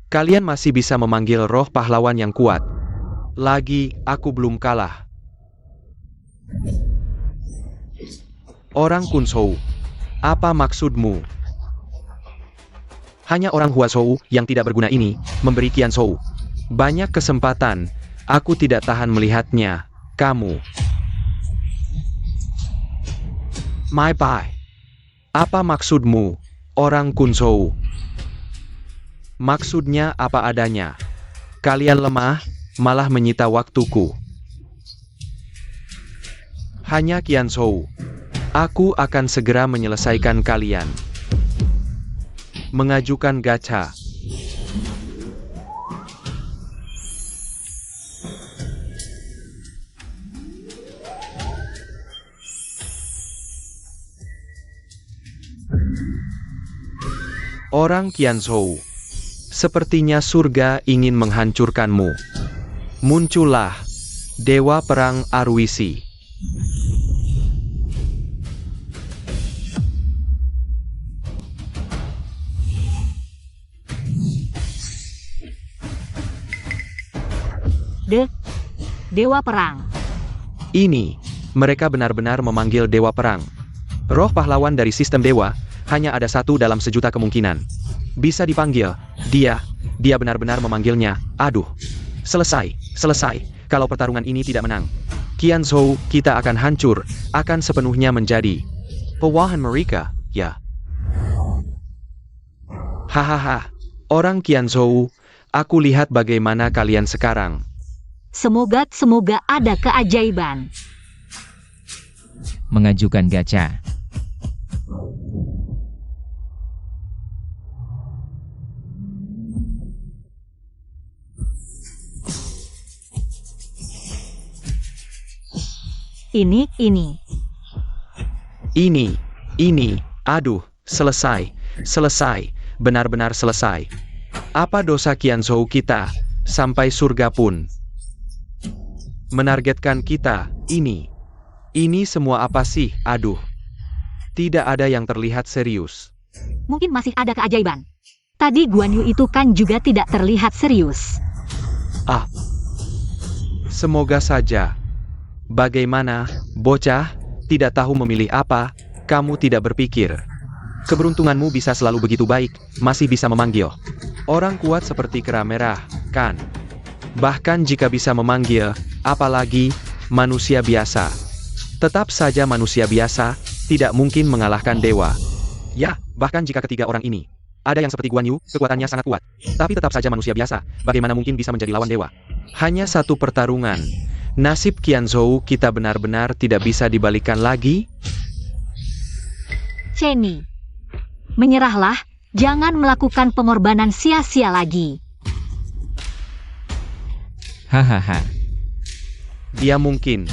Kalian masih bisa memanggil roh pahlawan yang kuat. Lagi, aku belum kalah. Orang Kunzhou, apa maksudmu? Hanya orang Huazhou yang tidak berguna ini memberi Qianzhou banyak kesempatan. Aku tidak tahan melihatnya. Kamu. My bye. Apa maksudmu, orang Kunzhou? Maksudnya apa adanya. Kalian lemah, malah menyita waktuku. Hanya Qianzhou. Aku akan segera menyelesaikan kalian. Mengajukan gacha. Orang Qianzhou, sepertinya surga ingin menghancurkanmu. Muncullah, Dewa Perang Arwisi. Dewa Perang. Ini, mereka benar-benar memanggil Dewa Perang. Roh pahlawan dari sistem dewa, hanya ada satu dalam sejuta kemungkinan. Bisa dipanggil, dia benar-benar memanggilnya. Aduh, selesai. Kalau pertarungan ini tidak menang, Qianzhou, kita akan hancur, akan sepenuhnya menjadi Bawahan mereka, ya. hahaha. Orang Qianzhou, aku lihat bagaimana kalian sekarang. Semoga ada keajaiban. Mengajukan gacha. Ini. Aduh, selesai. Benar-benar selesai. Apa dosa Qianzhou kita, sampai surga pun menargetkan kita, ini semua apa sih, aduh. Tidak ada yang terlihat serius. Mungkin masih ada keajaiban. Tadi Guan Yu itu kan juga tidak terlihat serius. Semoga saja. Bagaimana, bocah, tidak tahu memilih apa, kamu tidak berpikir. Keberuntunganmu bisa selalu begitu baik, masih bisa memanggil orang kuat seperti kera merah, kan? Bahkan jika bisa memanggil, apalagi manusia biasa. Tetap saja manusia biasa, tidak mungkin mengalahkan dewa. Ya, bahkan jika ketiga orang ini ada yang seperti Guan Yu, kekuatannya sangat kuat. Tapi tetap saja manusia biasa, bagaimana mungkin bisa menjadi lawan dewa? Hanya satu pertarungan. Nasib Qianzhou kita benar-benar tidak bisa dibalikan lagi. Chenny, menyerahlah, jangan melakukan pengorbanan sia-sia lagi. Hahaha. Dia mungkin.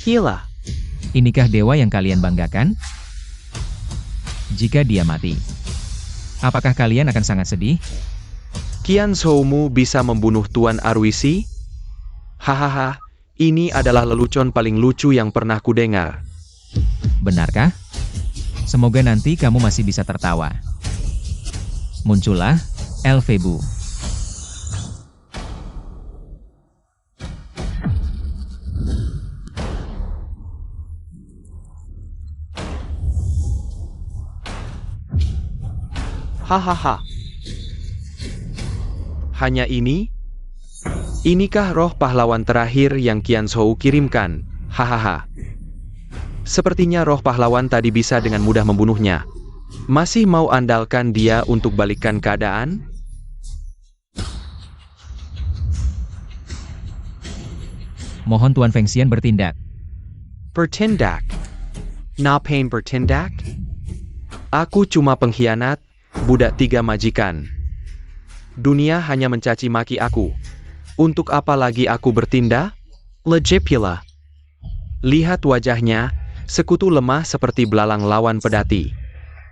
Gila. Inikah dewa yang kalian banggakan? Jika dia mati, apakah kalian akan sangat sedih? Qianzhou-mu bisa membunuh Tuan Arwisi? Hahaha, ini adalah lelucon paling lucu yang pernah kudengar. Benarkah? Semoga nanti kamu masih bisa tertawa. Muncullah Elfebu. Hahaha. Hanya ini? Inikah roh pahlawan terakhir yang Qianzhou kirimkan? Hahaha. Sepertinya roh pahlawan tadi bisa dengan mudah membunuhnya. Masih mau andalkan dia untuk balikkan keadaan? Mohon Tuan Fengxian bertindak. Bertindak? Ngapain bertindak? Aku cuma pengkhianat, budak tiga majikan. Dunia hanya mencaci maki aku. Untuk apa lagi aku bertindak? Legipula. Lihat wajahnya, sekutu lemah seperti belalang lawan pedati.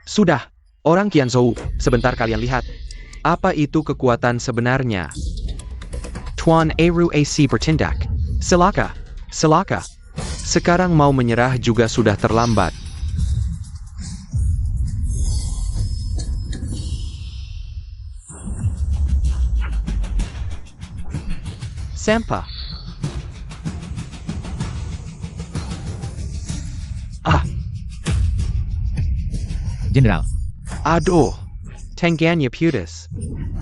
Sudah, orang Qianzhou, sebentar kalian lihat. Apa itu kekuatan sebenarnya? Tuan Eru AC bertindak. Selaka. Sekarang mau menyerah juga sudah terlambat. Sampah. Jenderal, Aduh. Tangganya putus.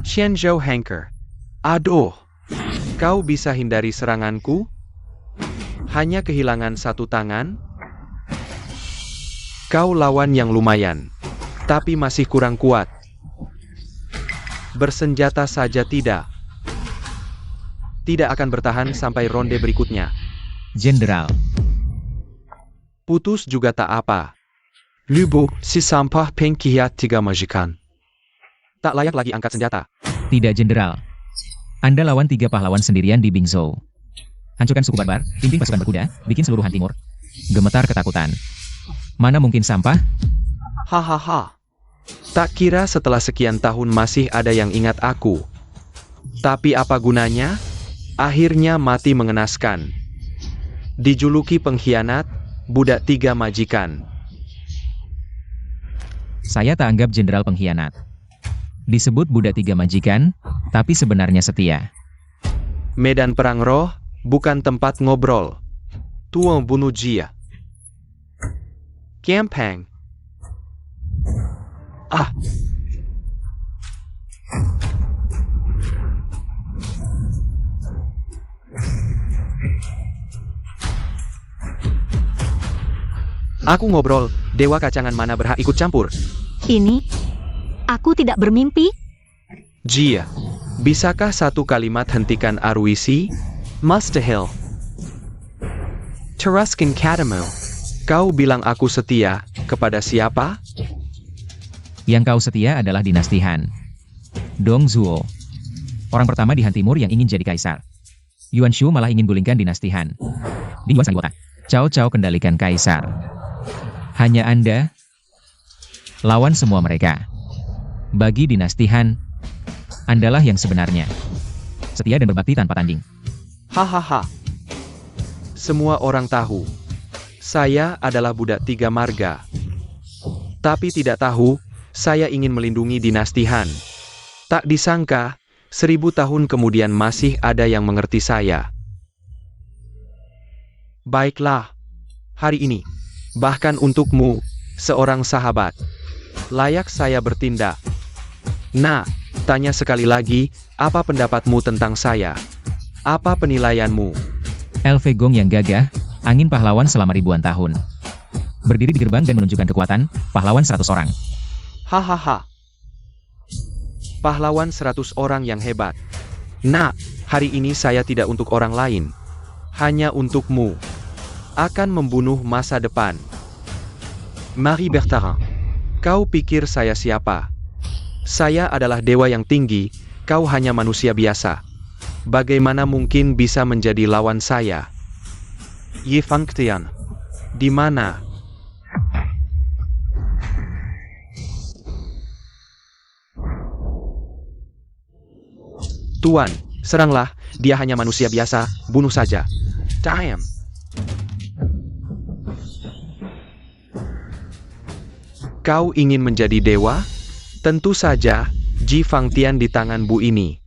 Qianzhou Hanker. Aduh. Kau bisa hindari seranganku? Hanya kehilangan satu tangan? Kau lawan yang lumayan. Tapi masih kurang kuat. Bersenjata saja tidak. Tidak akan bertahan sampai ronde berikutnya. Jenderal, Putus juga tak apa. Lubu, si sampah pengkhianat tiga majikan. Tak layak lagi angkat senjata. tidak Jenderal. Anda lawan 3 pahlawan sendirian di Bingzhou. Hancurkan suku barbar, pimpin pasukan berkuda, bikin seluruh Han Timur gemetar ketakutan. Mana mungkin sampah? Hahaha. Tak kira setelah sekian tahun masih ada yang ingat aku. Tapi apa gunanya? Akhirnya mati mengenaskan. Dijuluki pengkhianat, budak 3 majikan. Saya tak anggap Jenderal pengkhianat. Disebut budak 3 majikan, tapi sebenarnya setia. Medan perang roh, bukan tempat ngobrol. Tuan bunuh Jia. Gampang. Ah. Aku ngobrol, dewa kacangan mana berhak ikut campur? Ini, aku tidak bermimpi. Jia, bisakah satu kalimat hentikan Aruisi? Mustahil. Teruskan katamu. Kau bilang aku setia, kepada siapa? Yang kau setia adalah dinasti Han. Dong Zhuo. Orang pertama di Han Timur yang ingin jadi kaisar. Yuan Shu malah ingin gulingkan dinasti Han. Di Yuan Sanggota. Cao Cao kendalikan kaisar. Hanya Anda lawan semua mereka. Bagi dinasti Han, Andalah yang sebenarnya. Setia dan berbakti tanpa tanding. Hahaha. Semua orang tahu. Saya adalah budak tiga marga. Tapi tidak tahu, saya ingin melindungi dinasti Han. Tak disangka, 1000 tahun kemudian masih ada yang mengerti saya. Baiklah. Hari ini, bahkan untukmu, seorang sahabat, layak saya bertindak. Nah, tanya sekali lagi, apa pendapatmu tentang saya? Apa penilaianmu? LV Gong yang gagah, angin pahlawan selama ribuan tahun. Berdiri di gerbang dan menunjukkan kekuatan, pahlawan 100 orang. Hahaha. Pahlawan 100 orang yang hebat. Nah, hari ini saya tidak untuk orang lain. Hanya untukmu. Akan membunuh masa depan. Marie Bertarin. Kau pikir saya siapa? Saya adalah dewa yang tinggi, kau hanya manusia biasa. Bagaimana mungkin bisa menjadi lawan saya? Ye Fangtian. Di mana? Tuan, seranglah, dia hanya manusia biasa, bunuh saja. Damn. Kau ingin menjadi dewa? Tentu saja, Ji Fangtian di tangan Bu ini.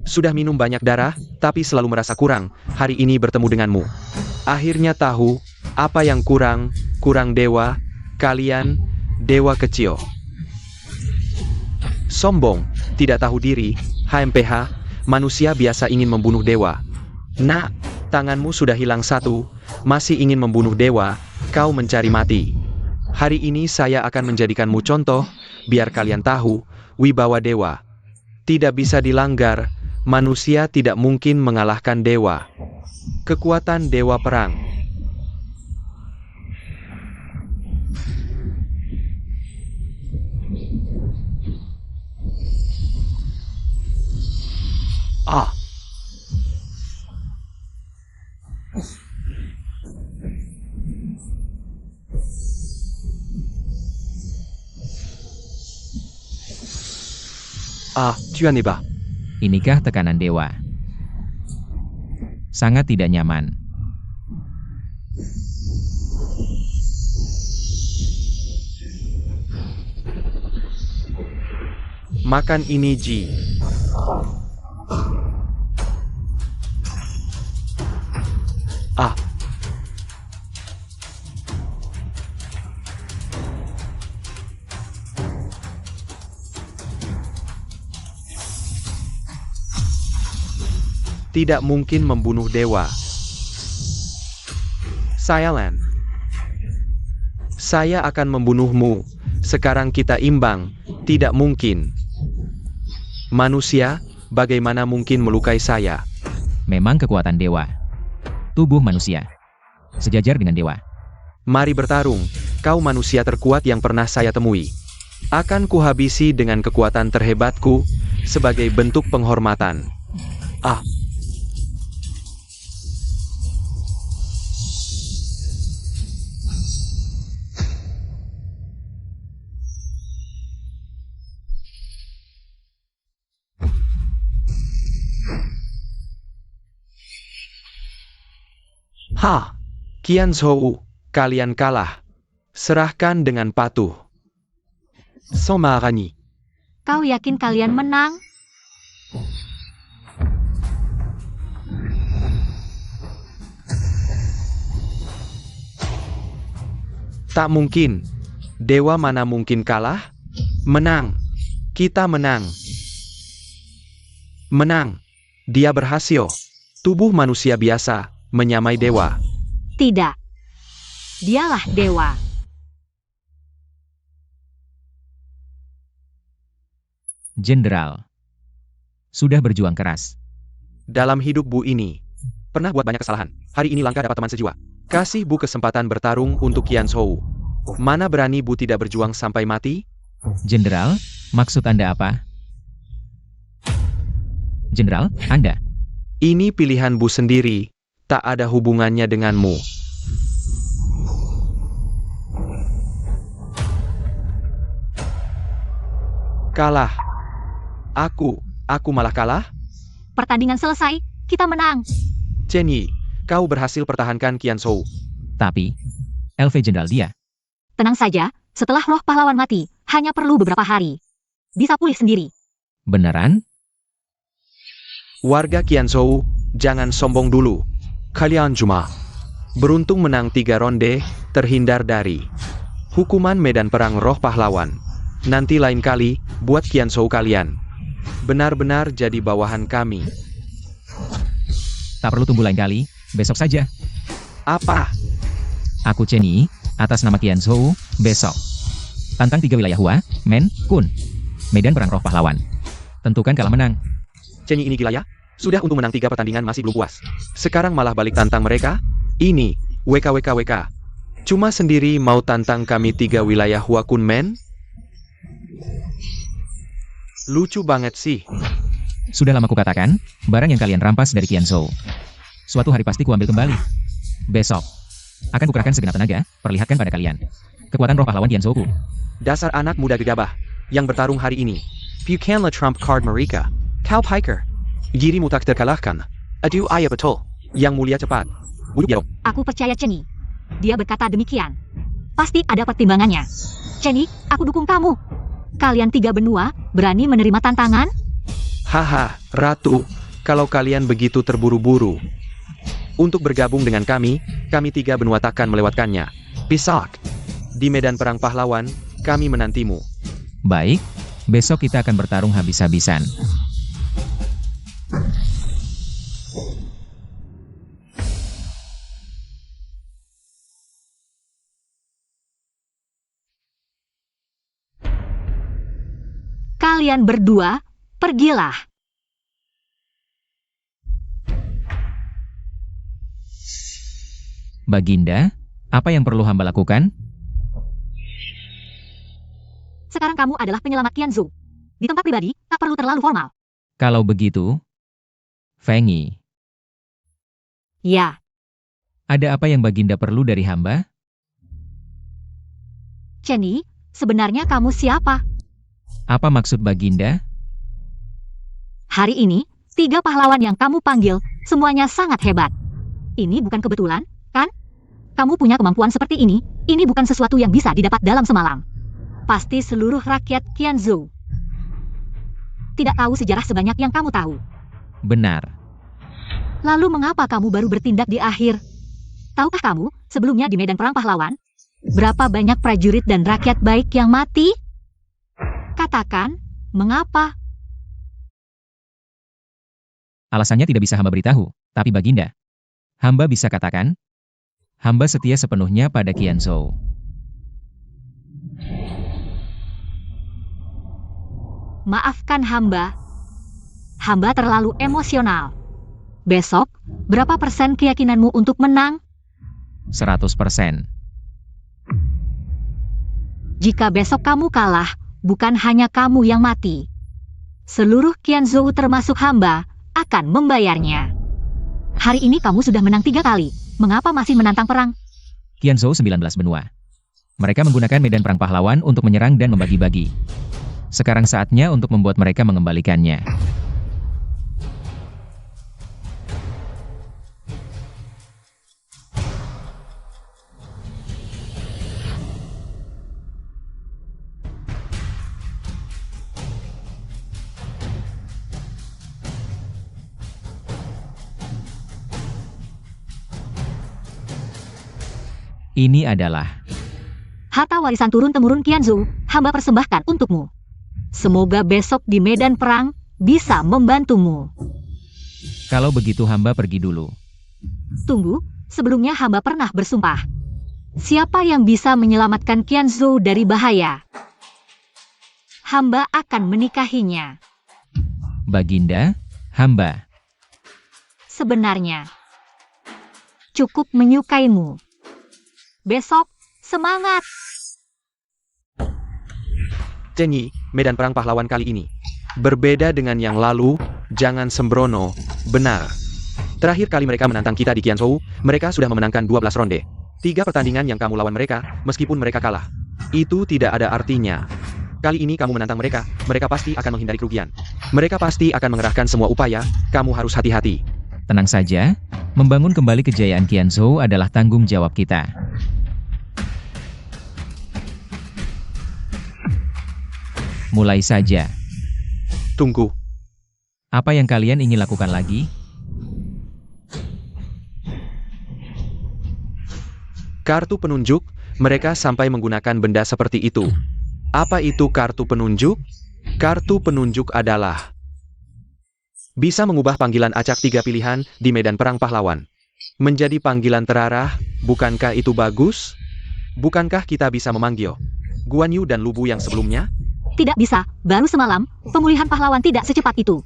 Sudah minum banyak darah, tapi selalu merasa kurang, hari ini bertemu denganmu. Akhirnya tahu, apa yang kurang dewa, kalian, dewa kecil. Sombong, tidak tahu diri, HMPH, manusia biasa ingin membunuh dewa. Nah, tanganmu sudah hilang satu, masih ingin membunuh dewa, kau mencari mati. Hari ini saya akan menjadikanmu contoh, biar kalian tahu, wibawa dewa tidak bisa dilanggar, manusia tidak mungkin mengalahkan dewa. Kekuatan dewa perang. Ah. Tu en es bas. Inikah tekanan dewa? Sangat tidak nyaman. Makan ini, Ji. Ah. Tidak mungkin membunuh dewa. Sayalan. Saya akan membunuhmu. Sekarang kita imbang. Tidak mungkin. Manusia, bagaimana mungkin melukai saya? Memang kekuatan dewa. Tubuh manusia sejajar dengan dewa. Mari bertarung. Kau manusia terkuat yang pernah saya temui. Akan kuhabisi dengan kekuatan terhebatku, sebagai bentuk penghormatan. Ah. Ha! Qian Zhou, kalian kalah. Serahkan dengan patuh. Somarani. Kau yakin kalian menang? Tak mungkin. Dewa mana mungkin kalah? Menang. Kita menang. Menang. Dia berhasil. Tubuh manusia biasa, menyamai dewa. Tidak. Dialah dewa. Jenderal. Sudah berjuang keras. Dalam hidup Bu ini, pernah buat banyak kesalahan. Hari ini langka dapat teman sejiwa. Kasih Bu kesempatan bertarung untuk Qian Zhou. Mana berani Bu tidak berjuang sampai mati? Jenderal, maksud Anda apa? Jenderal, Anda. Ini pilihan Bu sendiri, tak ada hubungannya denganmu. Kalah. Aku malah kalah? Pertandingan selesai, kita menang. Chen Yi, kau berhasil pertahankan Qian Zhou. Tapi, LV Jenderal dia. Tenang saja, setelah roh pahlawan mati, hanya perlu beberapa hari. Bisa pulih sendiri. Beneran? Warga Qian Zhou, jangan sombong dulu. Kalian cuma beruntung menang 3 ronde, terhindar dari hukuman medan perang roh pahlawan. Nanti lain kali, buat Qian Zhou kalian benar-benar jadi bawahan kami. Tak perlu tunggu lain kali, besok saja. Apa? Aku Chen Yi, atas nama Qian Zhou, besok. Tantang 3 wilayah Hua, Men, Kun. Medan perang roh pahlawan. Tentukan kalah menang. Chen Yi ini gila ya? Sudah untuk menang 3 pertandingan masih belum puas. Sekarang malah balik tantang mereka? Ini, WKWKWK. Cuma sendiri mau tantang kami 3 wilayah Hua Kun Men? Lucu banget sih. Sudah lama kukatakan, barang yang kalian rampas dari Qian Zhou. Suatu hari pasti kuambil kembali. Besok. Akan kukerahkan segenap tenaga, perlihatkan pada kalian. Kekuatan roh pahlawan Qian Zhou-ku. Dasar anak muda gegabah yang bertarung hari ini. Bukanlah trump card mereka. Kau piker. Girimu tak terkalahkan. Aduh ayah betul. Yang mulia cepat. Buduk ya. Aku percaya Chen Yi. Dia berkata demikian. Pasti ada pertimbangannya. Chen Yi, aku dukung kamu. Kalian 3 benua, berani menerima tantangan? Haha, Ratu. Kalau kalian begitu terburu-buru untuk bergabung dengan kami 3 benua takkan melewatkannya. Pisak. Di medan perang pahlawan, kami menantimu. Baik, besok kita akan bertarung habis-habisan. Kalian berdua, pergilah. Baginda, apa yang perlu hamba lakukan? Sekarang kamu adalah penyelamat Qian Zhou. Di tempat pribadi, tak perlu terlalu formal. Kalau begitu, Feng Yi, Ya, ada apa yang Baginda perlu dari hamba? Chen Yi, sebenarnya kamu siapa? Apa maksud Baginda? Hari ini, 3 pahlawan yang kamu panggil, semuanya sangat hebat. Ini bukan kebetulan, kan? Kamu punya kemampuan seperti ini bukan sesuatu yang bisa didapat dalam semalam. Pasti seluruh rakyat Qian Zhou tidak tahu sejarah sebanyak yang kamu tahu. Benar. Lalu mengapa kamu baru bertindak di akhir? Tahukah kamu, sebelumnya di medan perang pahlawan, berapa banyak prajurit dan rakyat baik yang mati? Katakan, mengapa? Alasannya tidak bisa hamba beritahu, tapi Baginda, hamba bisa katakan, hamba setia sepenuhnya pada Qian Zhou. Maafkan hamba. Hamba terlalu emosional. Besok, berapa persen keyakinanmu untuk menang? 100%. Jika besok kamu kalah, bukan hanya kamu yang mati. Seluruh Qian Zhou termasuk hamba, akan membayarnya. Hari ini kamu sudah menang 3 kali. Mengapa masih menantang perang? Qian Zhou 19 benua. Mereka menggunakan medan perang pahlawan untuk menyerang dan membagi-bagi. Sekarang saatnya untuk membuat mereka mengembalikannya. Ini adalah Harta warisan turun-temurun Qianzhou, hamba persembahkan untukmu. Semoga besok di medan perang bisa membantumu. Kalau begitu hamba pergi dulu. Tunggu, sebelumnya hamba pernah bersumpah. Siapa yang bisa menyelamatkan Qianzhou dari bahaya? Hamba akan menikahinya. Baginda, hamba. Sebenarnya, cukup menyukaimu. Besok, semangat! Chen Yi, medan perang pahlawan kali ini. Berbeda dengan yang lalu, jangan sembrono, benar. Terakhir kali mereka menantang kita di Qianzhou, mereka sudah memenangkan 12 ronde. 3 pertandingan yang kamu lawan mereka, meskipun mereka kalah. Itu tidak ada artinya. Kali ini kamu menantang mereka, mereka pasti akan menghindari kerugian. Mereka pasti akan mengerahkan semua upaya, kamu harus hati-hati. Tenang saja, membangun kembali kejayaan Qianzhou adalah tanggung jawab kita. Mulai saja. Tunggu. Apa yang kalian ingin lakukan lagi? Kartu penunjuk, mereka sampai menggunakan benda seperti itu. Apa itu kartu penunjuk? Kartu penunjuk adalah bisa mengubah panggilan acak 3 pilihan di medan perang pahlawan menjadi panggilan terarah. Bukankah itu bagus? Bukankah kita bisa memanggil Guan Yu dan Lubu yang sebelumnya? Tidak bisa, baru semalam, pemulihan pahlawan tidak secepat itu.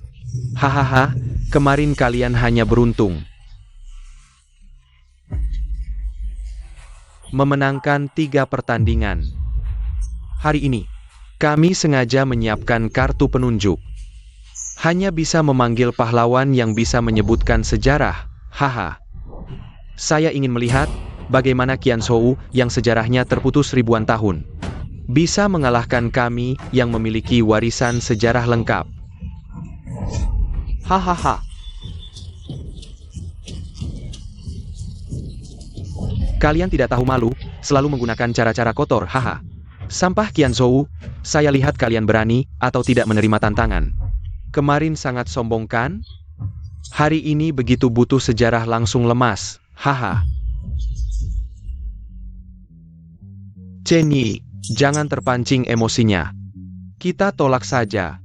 Hahaha, kemarin kalian hanya beruntung memenangkan 3 pertandingan. Hari ini, kami sengaja menyiapkan kartu penunjuk. Hanya bisa memanggil pahlawan yang bisa menyebutkan sejarah. Haha. Saya ingin melihat bagaimana Qianzhou yang sejarahnya terputus ribuan tahun bisa mengalahkan kami yang memiliki warisan sejarah lengkap. Hahaha. Kalian tidak tahu malu, selalu menggunakan cara-cara kotor, haha. Sampah Qianzhou, saya lihat kalian berani atau tidak menerima tantangan. Kemarin sangat sombong kan? Hari ini begitu butuh sejarah langsung lemas, haha. Chen Yi, jangan terpancing emosinya. Kita tolak saja.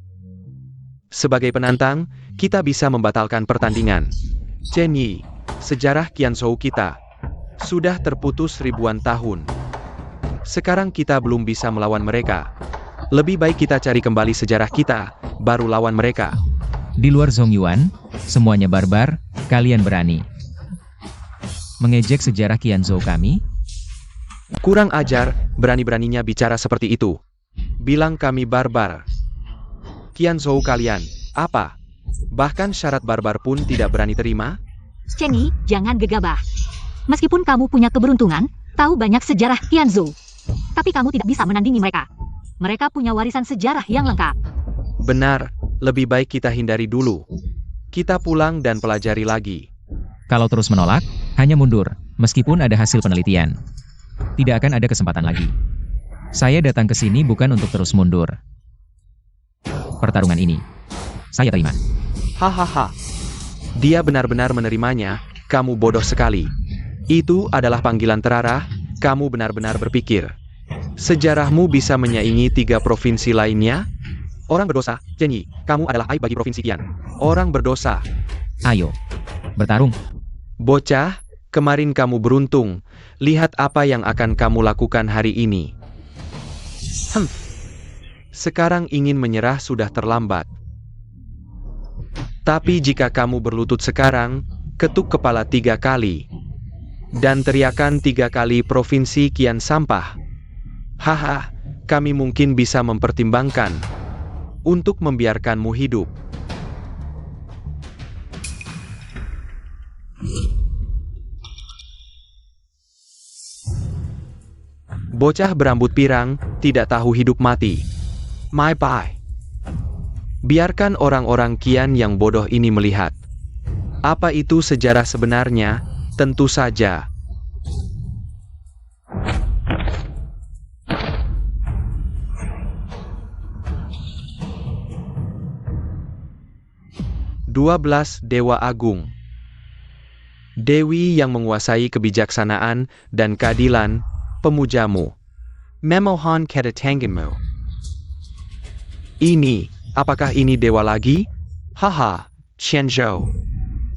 Sebagai penantang, kita bisa membatalkan pertandingan. Chen Yi, sejarah Qianzhou kita sudah terputus ribuan tahun. Sekarang kita belum bisa melawan mereka. Lebih baik kita cari kembali sejarah kita, baru lawan mereka. Di luar Zongyuan, semuanya barbar, kalian berani mengejek sejarah Qianzhou kami? Kurang ajar, berani-beraninya bicara seperti itu. Bilang kami barbar. Qianzhou kalian, apa? Bahkan syarat barbar pun tidak berani terima? Chen Yi, jangan gegabah. Meskipun kamu punya keberuntungan, tahu banyak sejarah Qianzhou, tapi kamu tidak bisa menandingi mereka. Mereka punya warisan sejarah yang lengkap. Benar, lebih baik kita hindari dulu. Kita pulang dan pelajari lagi. Kalau terus menolak, hanya mundur, meskipun ada hasil penelitian. Tidak akan ada kesempatan lagi. Saya datang ke sini bukan untuk terus mundur. Pertarungan ini, saya terima. Hahaha. Dia benar-benar menerimanya, kamu bodoh sekali. Itu adalah panggilan terarah, kamu benar-benar berpikir sejarahmu bisa menyaingi 3 provinsi lainnya? Orang berdosa, Chen Yi, kamu adalah aib bagi provinsi Qian. Orang berdosa. Ayo, bertarung. Bocah, kemarin kamu beruntung. Lihat apa yang akan kamu lakukan hari ini. Sekarang ingin menyerah sudah terlambat. Tapi jika kamu berlutut sekarang, ketuk kepala 3 kali. Dan teriakan 3 kali provinsi Qian sampah. Haha, kami mungkin bisa mempertimbangkan untuk membiarkanmu hidup. Bocah berambut pirang, tidak tahu hidup mati. Bye. Biarkan orang-orang Qian yang bodoh ini melihat. Apa itu sejarah sebenarnya? Tentu saja. "12 Dewa Agung. Dewi yang menguasai kebijaksanaan dan keadilan, pemujamu. Memohon kedatanganmu. Apakah ini dewa lagi? Haha, Qianzhou.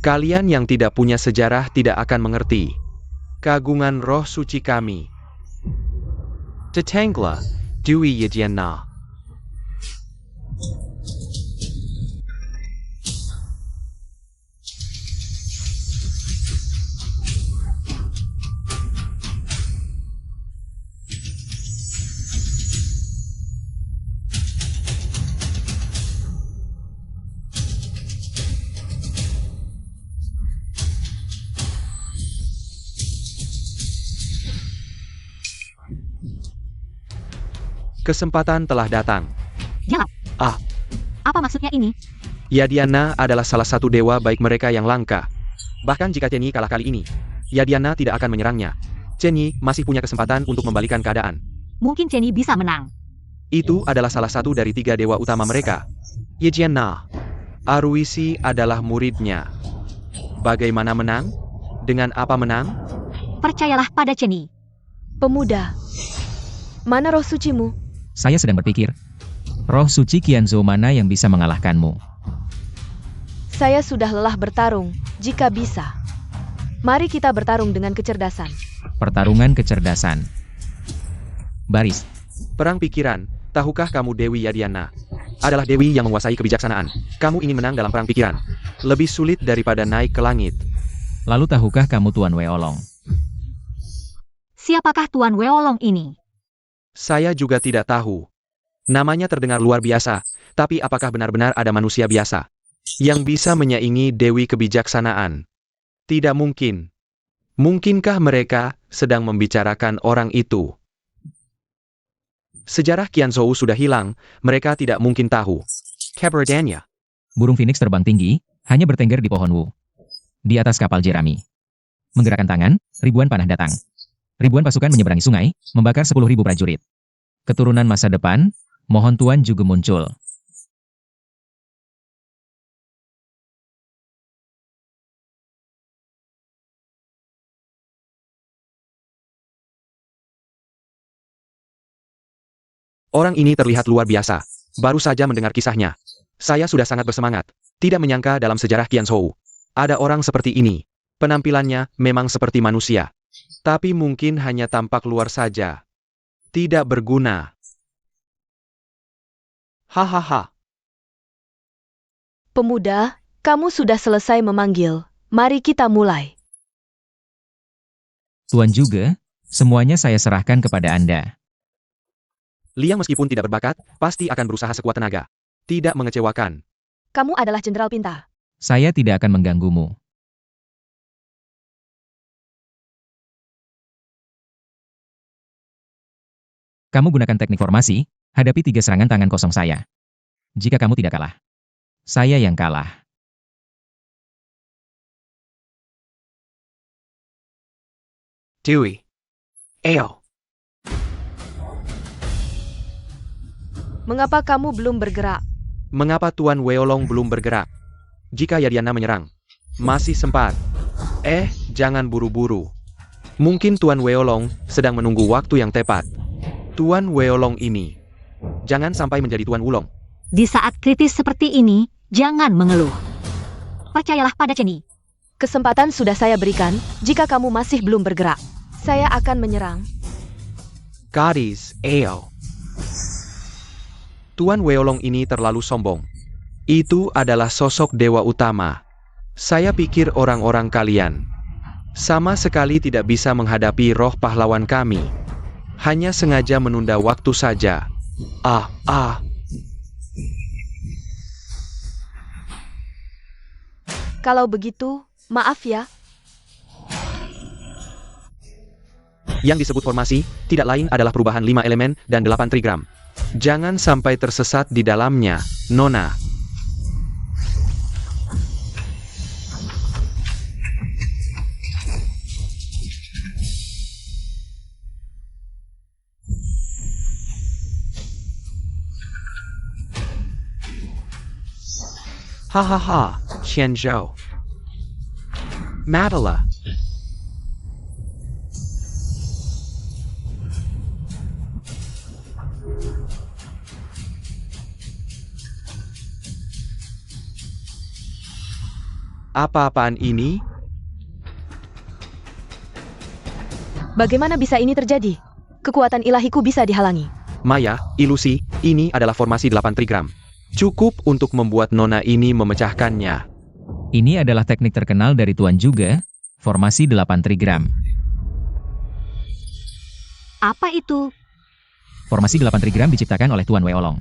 Kalian yang tidak punya sejarah tidak akan mengerti kagungan roh suci kami. Datanglah, Dui Yajianna. Kesempatan telah datang. Jawab. Ah. Apa maksudnya ini? Yadiana adalah salah satu dewa baik mereka yang langka. Bahkan jika Chenyi kalah kali ini, Yadiana tidak akan menyerangnya. Chenyi masih punya kesempatan untuk membalikan keadaan. Mungkin Chenyi bisa menang. Itu adalah salah satu dari 3 dewa utama mereka. Yajianna. Aruisi adalah muridnya. Bagaimana menang? Dengan apa menang? Percayalah pada Chenyi. Pemuda, mana roh sucimu? Saya sedang berpikir, roh suci Qianzhou mana yang bisa mengalahkanmu? Saya sudah lelah bertarung, jika bisa. Mari kita bertarung dengan kecerdasan. Pertarungan kecerdasan. Baris. Perang pikiran. Tahukah kamu Dewi Yadiana adalah dewi yang menguasai kebijaksanaan. Kamu ingin menang dalam perang pikiran. Lebih sulit daripada naik ke langit. Lalu tahukah kamu Tuan Weolong? Siapakah Tuan Weolong ini? Saya juga tidak tahu. Namanya terdengar luar biasa, tapi apakah benar-benar ada manusia biasa yang bisa menyaingi Dewi Kebijaksanaan? Tidak mungkin. Mungkinkah mereka sedang membicarakan orang itu? Sejarah Qianzhou sudah hilang, mereka tidak mungkin tahu. Keberadaannya. Burung phoenix terbang tinggi, hanya bertengger di pohon Wu. Di atas kapal jerami. Menggerakkan tangan, ribuan panah datang. Ribuan pasukan menyeberangi sungai, membakar 10.000 prajurit. Keturunan masa depan, mohon Tuan juga muncul. Orang ini terlihat luar biasa. Baru saja mendengar kisahnya. Saya sudah sangat bersemangat. Tidak menyangka dalam sejarah Qianzhou ada orang seperti ini. Penampilannya memang seperti manusia. Tapi mungkin hanya tampak luar saja. Tidak berguna. Hahaha. Pemuda, kamu sudah selesai memanggil. Mari kita mulai. Tuan juga, semuanya saya serahkan kepada Anda. Liang meskipun tidak berbakat, pasti akan berusaha sekuat tenaga. Tidak mengecewakan. Kamu adalah jenderal pintar. Saya tidak akan mengganggumu. Kamu gunakan teknik formasi, hadapi 3 serangan tangan kosong saya. Jika kamu tidak kalah, saya yang kalah. Dewey. Ao. Mengapa kamu belum bergerak? Mengapa Tuan Weolong belum bergerak? Jika Yadiana menyerang, masih sempat. Jangan buru-buru. Mungkin Tuan Weolong sedang menunggu waktu yang tepat. Tuan Weolong ini, jangan sampai menjadi Tuan Wulong. Di saat kritis seperti ini, jangan mengeluh. Percayalah pada Chenyi. Kesempatan sudah saya berikan, jika kamu masih belum bergerak. Saya akan menyerang. Gadis, Ao. Tuan Weolong ini terlalu sombong. Itu adalah sosok dewa utama. Saya pikir orang-orang kalian sama sekali tidak bisa menghadapi roh pahlawan kami. Hanya sengaja menunda waktu saja. Kalau begitu, maaf ya. Yang disebut formasi, tidak lain adalah perubahan 5 elemen dan 8 trigram. Jangan sampai tersesat di dalamnya, Nona. Hahaha, Qianzhou. Madala. Apa-apaan ini? Bagaimana bisa ini terjadi? Kekuatan ilahiku bisa dihalangi. Maya, ilusi, ini adalah formasi 8 trigram. Cukup untuk membuat nona ini memecahkannya. Ini adalah teknik terkenal dari Tuan juga, formasi 8 trigram. Apa itu? Formasi 8 trigram diciptakan oleh Tuan Weolong.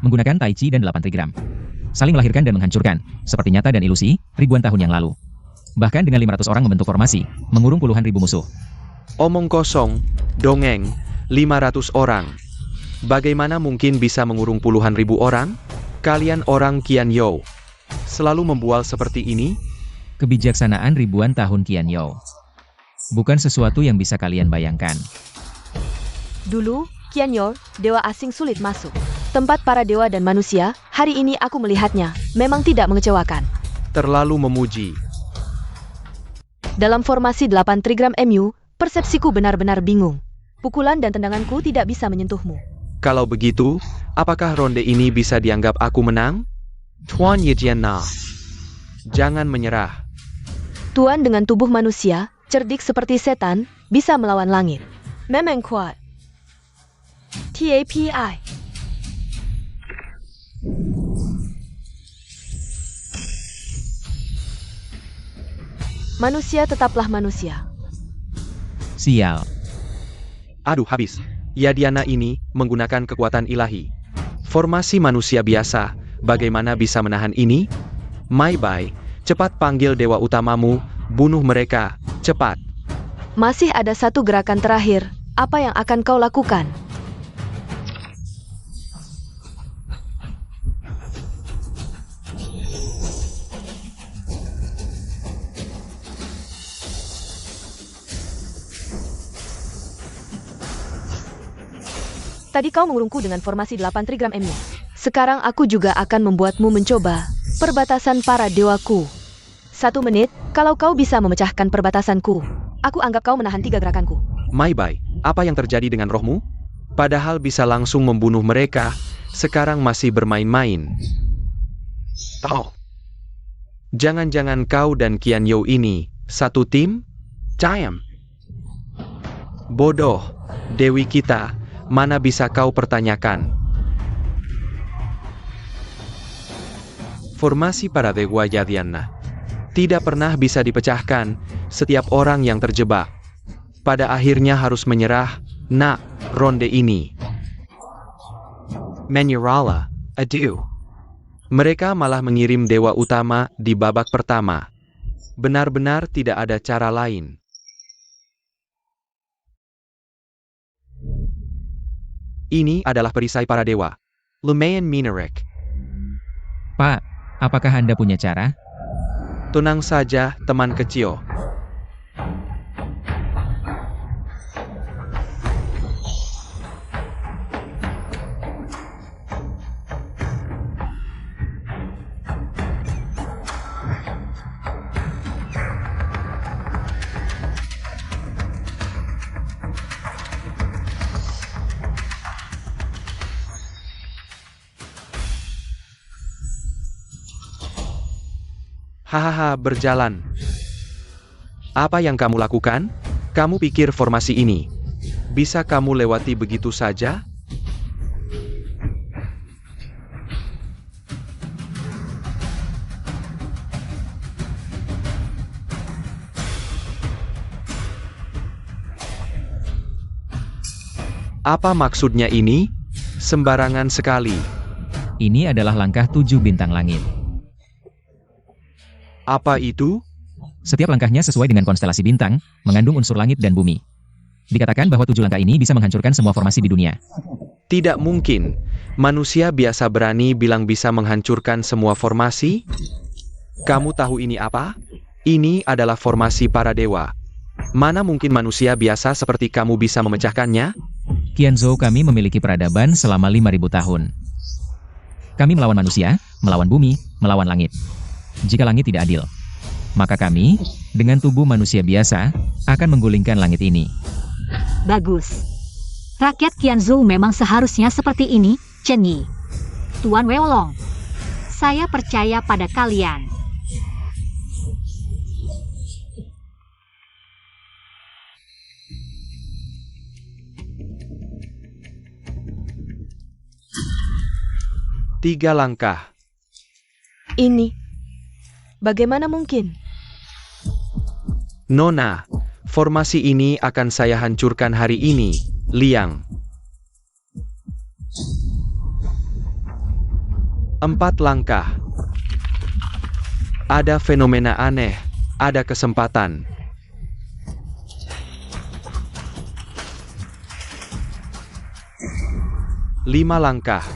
Menggunakan Tai Chi dan 8 trigram. Saling melahirkan dan menghancurkan, seperti nyata dan ilusi, ribuan tahun yang lalu. Bahkan dengan 500 orang membentuk formasi, mengurung puluhan ribu musuh. Omong kosong, dongeng, 500 orang. Bagaimana mungkin bisa mengurung puluhan ribu orang? Kalian orang Qianyou selalu membual seperti ini? Kebijaksanaan ribuan tahun Qianyou. Bukan sesuatu yang bisa kalian bayangkan. Dulu, Qianyou, dewa asing sulit masuk. Tempat para dewa dan manusia, hari ini aku melihatnya, memang tidak mengecewakan. Terlalu memuji. Dalam formasi 8 trigram MU, persepsiku benar-benar bingung. Pukulan dan tendanganku tidak bisa menyentuhmu. Kalau begitu, apakah ronde ini bisa dianggap aku menang? Tuan Yejianna, jangan menyerah. Tuan dengan tubuh manusia, cerdik seperti setan, bisa melawan langit. Memang kuat. TAPI. Manusia tetaplah manusia. Sial. Aduh, habis. Yadiana ini menggunakan kekuatan ilahi. Formasi manusia biasa, bagaimana bisa menahan ini? Mai Bai, cepat panggil dewa utamamu, bunuh mereka, cepat. Masih ada satu gerakan terakhir, apa yang akan kau lakukan? Tadi kau mengurungku dengan formasi 8 trigram MU. Sekarang aku juga akan membuatmu mencoba perbatasan para dewaku. 1 menit, kalau kau bisa memecahkan perbatasanku, aku anggap kau menahan 3 gerakanku. Mai Bai, apa yang terjadi dengan rohmu? Padahal bisa langsung membunuh mereka, sekarang masih bermain-main. Oh. Jangan-jangan kau dan Qianyou ini satu tim? Cayam. Bodoh, dewi kita, mana bisa kau pertanyakan? Formasi para dewa Yadiana tidak pernah bisa dipecahkan, setiap orang yang terjebak pada akhirnya harus menyerah. Nah, ronde ini Menyerahlah, adieu. Mereka malah mengirim dewa utama di babak pertama. Benar-benar tidak ada cara lain. Ini adalah perisai para dewa. Lumayan Minarik. Pak, apakah Anda punya cara? Tenang saja, teman kecil. Hahaha, berjalan. Apa yang kamu lakukan? Kamu pikir formasi ini bisa kamu lewati begitu saja? Apa maksudnya ini? Sembarangan sekali. Ini adalah langkah 7 bintang langit. Apa itu? Setiap langkahnya sesuai dengan konstelasi bintang, mengandung unsur langit dan bumi. Dikatakan bahwa 7 langkah ini bisa menghancurkan semua formasi di dunia. Tidak mungkin. Manusia biasa berani bilang bisa menghancurkan semua formasi? Kamu tahu ini apa? Ini adalah formasi para dewa. Mana mungkin manusia biasa seperti kamu bisa memecahkannya? Qianzhou kami memiliki peradaban selama 5.000 tahun. Kami melawan manusia, melawan bumi, melawan langit. Jika langit tidak adil, maka kami, dengan tubuh manusia biasa, akan menggulingkan langit ini. Bagus. Rakyat Qianzhou memang seharusnya seperti ini, Chen Yi. Tuan Weolong, saya percaya pada kalian. Tiga langkah. Ini. Bagaimana mungkin? Nona, formasi ini akan saya hancurkan hari ini, Liang. 4 langkah. Ada fenomena aneh, ada kesempatan. 5 langkah.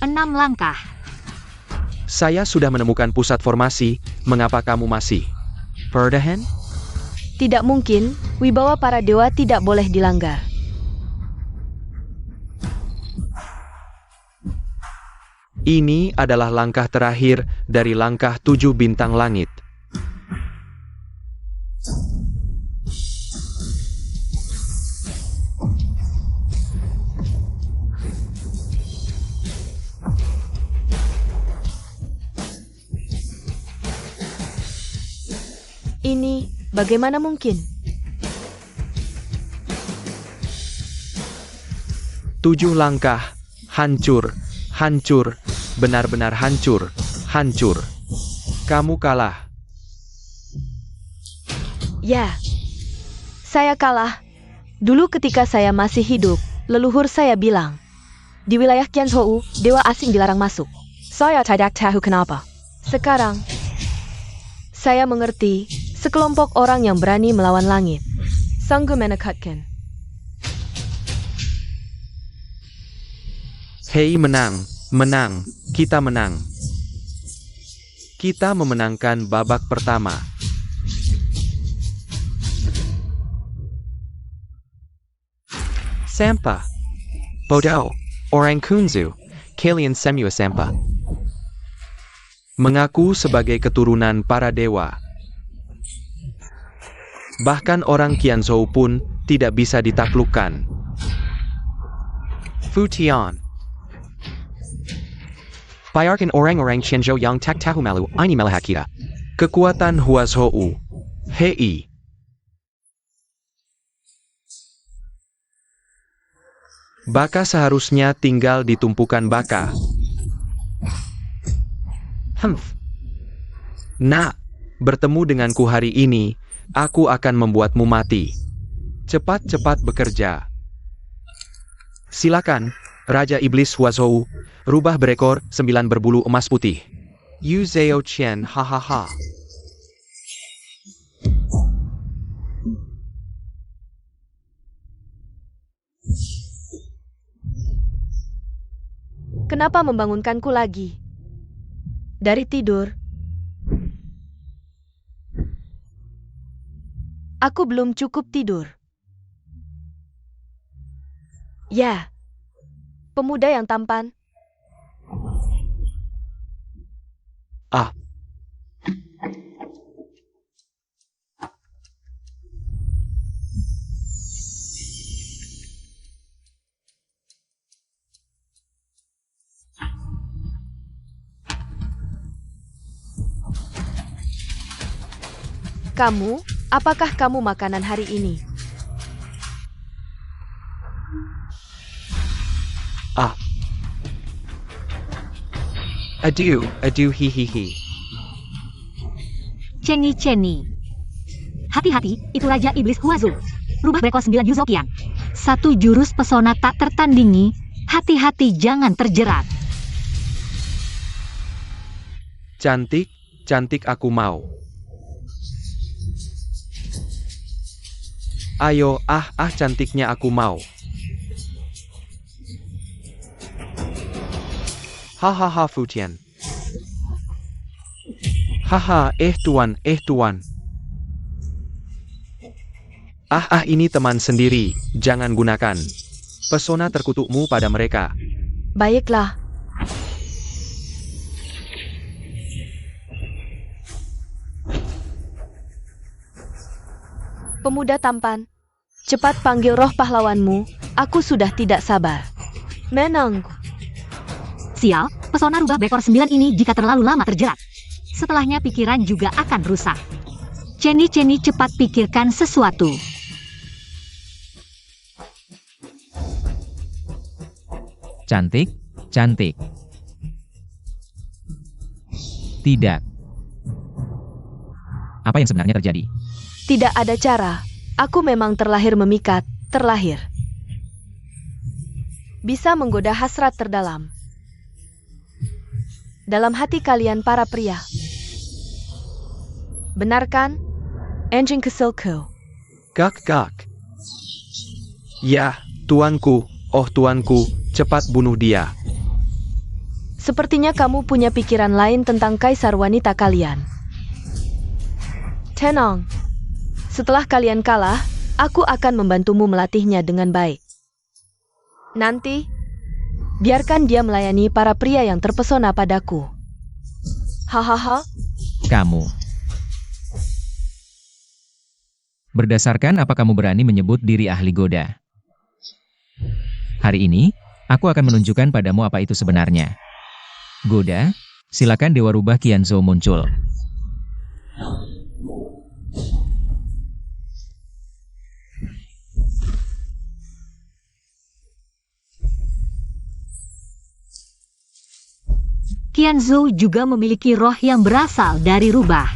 Enam langkah. Saya sudah menemukan pusat formasi, mengapa kamu masih bertahan? Tidak mungkin, wibawa para dewa tidak boleh dilanggar. Ini adalah langkah terakhir dari langkah 7 bintang langit. Ini, bagaimana mungkin? 7 langkah, hancur, hancur, benar-benar hancur, hancur. Kamu kalah. Ya, saya kalah. Dulu ketika saya masih hidup, leluhur saya bilang, di wilayah Qianzhou, dewa asing dilarang masuk. Saya tidak tahu kenapa. Sekarang, saya mengerti, sekelompok orang yang berani melawan langit. Sanggup menekatkan. Hei, menang, menang, kita menang. Kita memenangkan babak pertama. Sampa. Bodoh. Orang Kunzu. Kalian semua Sampa. Mengaku sebagai keturunan para dewa. Bahkan orang Qianzhou pun tidak bisa ditaklukkan. Fu Tian. Biarkan orang-orang Qianzhou yang tak tahu malu ini melihat kita. Kekuatan Huazhou. Hei. Baka seharusnya tinggal di tumpukan baka. Humph. Nak, bertemu denganku hari ini, aku akan membuatmu mati. Cepat-cepat bekerja. Silakan, Raja Iblis Huazhou, rubah berekor 9 berbulu emas putih. Yu Zhao Qian hahaha. Kenapa membangunkanku lagi? Dari tidur. Aku belum cukup tidur. Ya. Pemuda yang tampan. Ah. Kamu, apakah kamu makanan hari ini? Ah. Adieu, adieu hihihi. Ceni. Hati-hati, itu Raja Iblis Huazhou. Rubah berekor 9 Yuzokian. Satu jurus pesona tak tertandingi. Hati-hati jangan terjerat. Cantik, cantik aku mau. Ayo, cantiknya aku mau. Hahaha Fu Tian. Haha, tuan. Ini teman sendiri, jangan gunakan pesona terkutukmu pada mereka. Baiklah. Pemuda tampan. cepat panggil roh pahlawanmu, aku sudah tidak sabar. Menang. Sial, pesona rubah bekor 9 ini jika terlalu lama terjerat. Setelahnya pikiran juga akan rusak. Ceni cepat pikirkan sesuatu. Cantik, cantik. Tidak. Apa yang sebenarnya terjadi? Tidak ada cara. Aku memang terlahir memikat, terlahir. Bisa menggoda hasrat terdalam. Dalam hati kalian para pria. Benarkan? Anjing kesilku. Gak. Ya, tuanku, oh tuanku, cepat bunuh dia. Sepertinya kamu punya pikiran lain tentang kaisar wanita kalian. Tenang. Setelah kalian kalah, aku akan membantumu melatihnya dengan baik. Nanti, biarkan dia melayani para pria yang terpesona padaku. Hahaha. Kamu. Berdasarkan apa kamu berani menyebut diri ahli goda? Hari ini, aku akan menunjukkan padamu apa itu sebenarnya. Goda, silakan Dewa Rubah Qianzhou muncul. Qianzhou juga memiliki roh yang berasal dari rubah.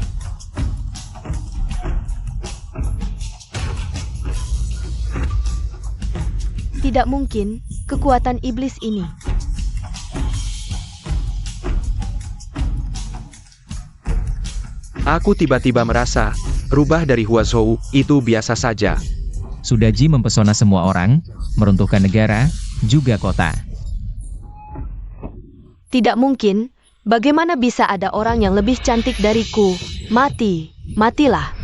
Tidak mungkin, kekuatan iblis ini. Aku tiba-tiba merasa, rubah dari Huazhou itu biasa saja. Sudaji mempesona semua orang, meruntuhkan negara, juga kota. Tidak mungkin, bagaimana bisa ada orang yang lebih cantik dariku? Matilah.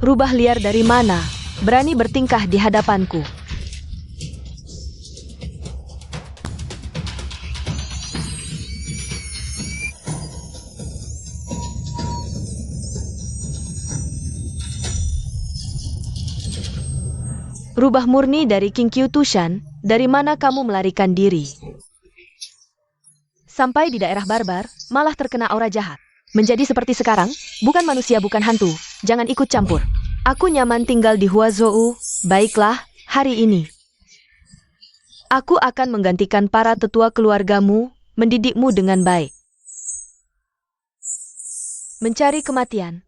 Rubah liar dari mana? Berani bertingkah di hadapanku. Rubah murni dari King Qiu Tushan, dari mana kamu melarikan diri? Sampai di daerah barbar, malah terkena aura jahat. Menjadi seperti sekarang, bukan manusia bukan hantu, jangan ikut campur. Aku nyaman tinggal di Huazhou, baiklah, hari ini. Aku akan menggantikan para tetua keluargamu, mendidikmu dengan baik. Mencari kematian.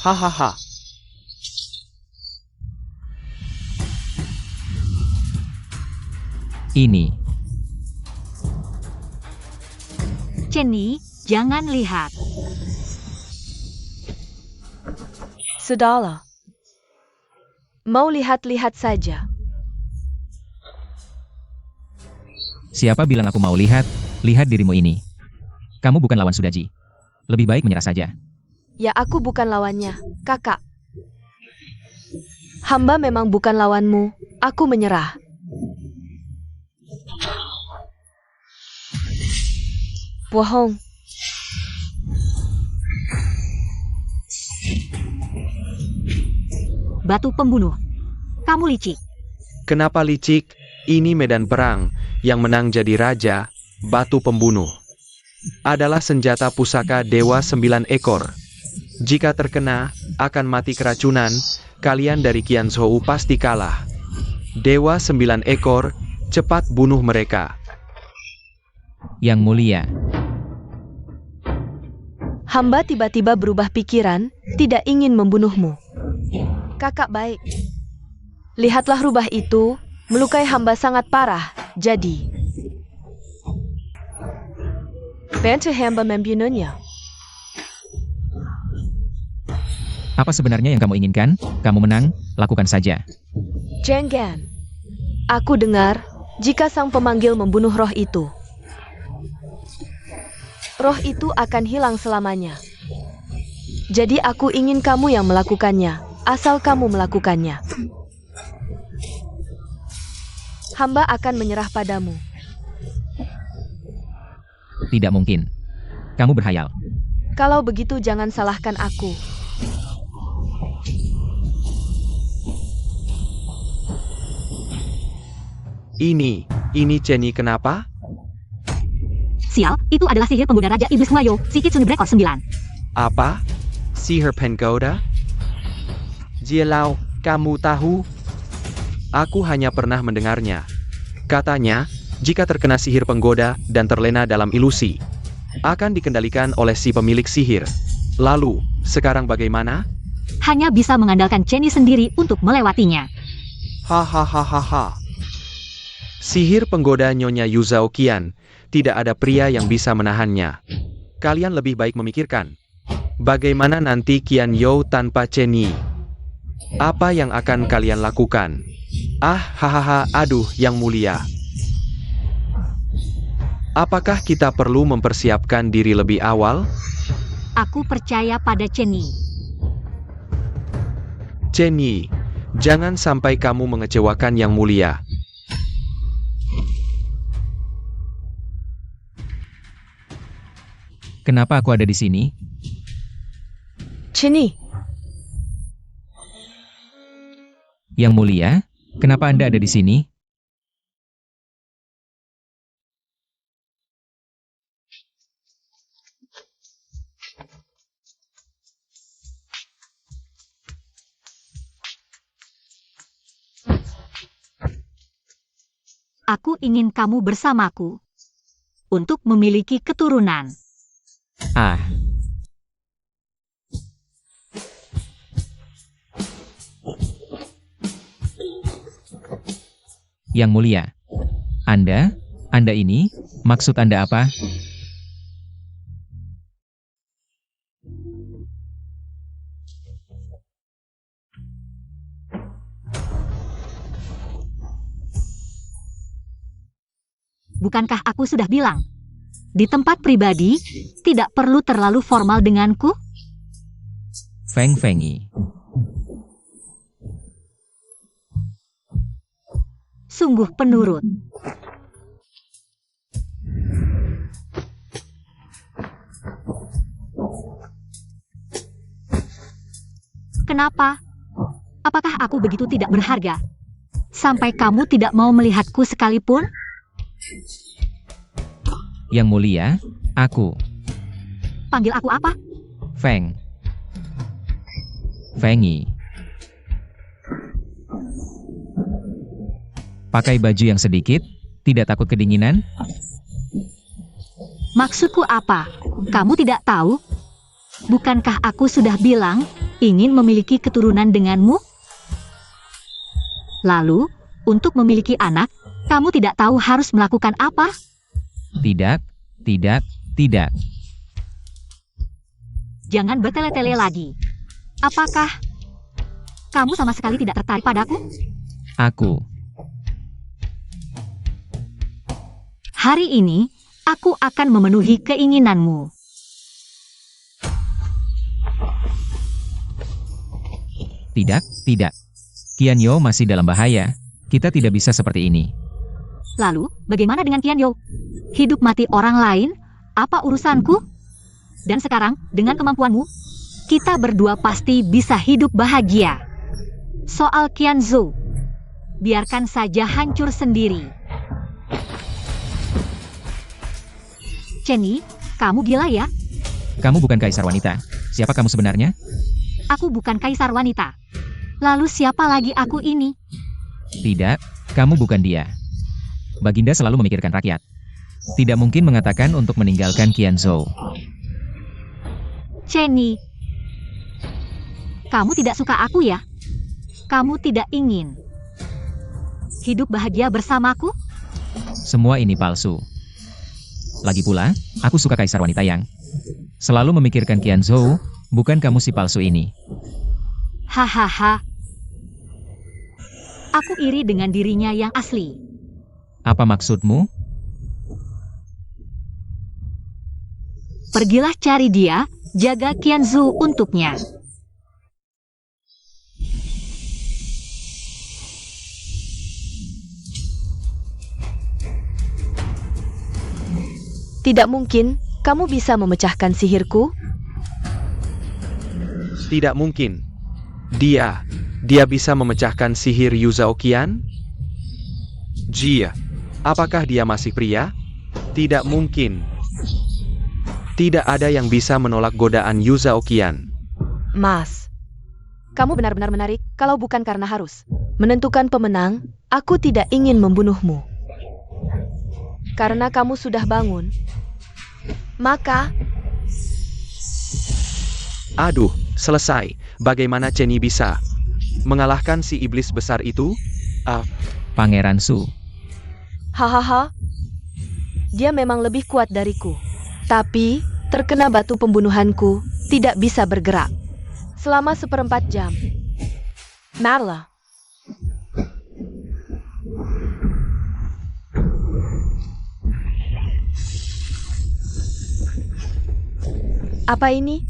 Hahaha. Ini. Ceni, jangan lihat. Sudahlah. Mau lihat-lihat saja. Siapa bilang aku mau lihat? Lihat dirimu ini. Kamu bukan lawan Sudaji. Lebih baik menyerah saja. Ya aku bukan lawannya, kakak. Hamba memang bukan lawanmu, aku menyerah. Bohong. Batu pembunuh. Kamu licik. Kenapa licik? Ini medan perang, yang menang jadi raja, batu pembunuh. Adalah senjata pusaka Dewa 9 ekor. Jika terkena, akan mati keracunan, kalian dari Qianzhou pasti kalah. Dewa 9 ekor, cepat bunuh mereka. Yang mulia. Hamba tiba-tiba berubah pikiran, tidak ingin membunuhmu. Kakak baik. Lihatlah rubah itu, melukai hamba sangat parah, jadi. Bantu hamba membunuhnya. Apa sebenarnya yang kamu inginkan? Kamu menang, lakukan saja. Jangan. Aku dengar, Jika sang pemanggil membunuh roh itu akan hilang selamanya. Jadi aku ingin kamu yang melakukannya, asal kamu melakukannya. Hamba akan menyerah padamu. Tidak mungkin. Kamu berhayal. Kalau begitu jangan salahkan aku. Ini Chenny kenapa? Sial, itu adalah sihir penggoda Raja Iblis Huayo, si Kitsune Black Horse 9. Apa? Sihir penggoda? Jielau, kamu tahu? Aku hanya pernah mendengarnya. Katanya, jika terkena sihir penggoda dan terlena dalam ilusi, akan dikendalikan oleh si pemilik sihir. Lalu, sekarang bagaimana? Hanya bisa mengandalkan Chenny sendiri untuk melewatinya. Hahaha. Sihir penggoda Nyonya Yuzhao Qian, tidak ada pria yang bisa menahannya. Kalian lebih baik memikirkan, bagaimana nanti Qian You tanpa Chenny? Apa yang akan kalian lakukan? Hahaha, aduh yang mulia. Apakah kita perlu mempersiapkan diri lebih awal? Aku percaya pada Chenny. Chenny, jangan sampai kamu mengecewakan yang mulia. Kenapa aku ada di sini? Chenny, Yang mulia, kenapa Anda ada di sini? Aku ingin kamu bersamaku untuk memiliki keturunan. Yang mulia, Anda ini, maksud Anda apa? Bukankah aku sudah bilang? Di tempat pribadi, tidak perlu terlalu formal denganku? Feng Fengyi. Sungguh penurut. Kenapa? Apakah aku begitu tidak berharga? Sampai kamu tidak mau melihatku sekalipun? Yang mulia, aku. Panggil aku apa? Feng Fengyi. Pakai baju yang sedikit, tidak takut kedinginan? Maksudku apa? Kamu tidak tahu? Bukankah aku sudah bilang, ingin memiliki keturunan denganmu? Lalu, untuk memiliki anak, kamu tidak tahu harus melakukan apa? Tidak. Jangan bertele-tele lagi. Apakah kamu sama sekali tidak tertarik padaku? Aku. Hari ini, aku akan memenuhi keinginanmu. Tidak. Qian You masih dalam bahaya. Kita tidak bisa seperti ini. Lalu, bagaimana dengan Qian You? Hidup mati orang lain, apa urusanku? Dan sekarang, dengan kemampuanmu, kita berdua pasti bisa hidup bahagia. Soal Qian Zhou, biarkan saja hancur sendiri. Chenny, kamu gila ya? Kamu bukan kaisar wanita. Siapa kamu sebenarnya? Aku bukan kaisar wanita. Lalu siapa lagi aku ini? Tidak, kamu bukan dia. Baginda selalu memikirkan rakyat. Tidak mungkin mengatakan untuk meninggalkan Qian Zhou. Chenny, kamu tidak suka aku ya? Kamu tidak ingin hidup bahagia bersamaku? Semua ini palsu. Lagi pula, aku suka kaisar wanita yang selalu memikirkan Qian Zhou, bukan kamu si palsu ini. Hahaha. Aku iri dengan dirinya yang asli. Apa maksudmu? Pergilah cari dia, jaga Qianzhou untuknya. Tidak mungkin, kamu bisa memecahkan sihirku? Tidak mungkin. Dia bisa memecahkan sihir Yu Zhaoqian? Jia, apakah dia masih pria? Tidak mungkin. Tidak ada yang bisa menolak godaan Yu Zhaoqian. Mas, kamu benar-benar menarik, kalau bukan karena harus menentukan pemenang, aku tidak ingin membunuhmu. Karena kamu sudah bangun, maka... Aduh, selesai. Bagaimana Chenyi bisa mengalahkan si iblis besar itu? Pangeran Su. Hahaha, dia memang lebih kuat dariku. Tapi, terkena batu pembunuhanku, tidak bisa bergerak. Selama 1/4 jam. Marla. Apa ini?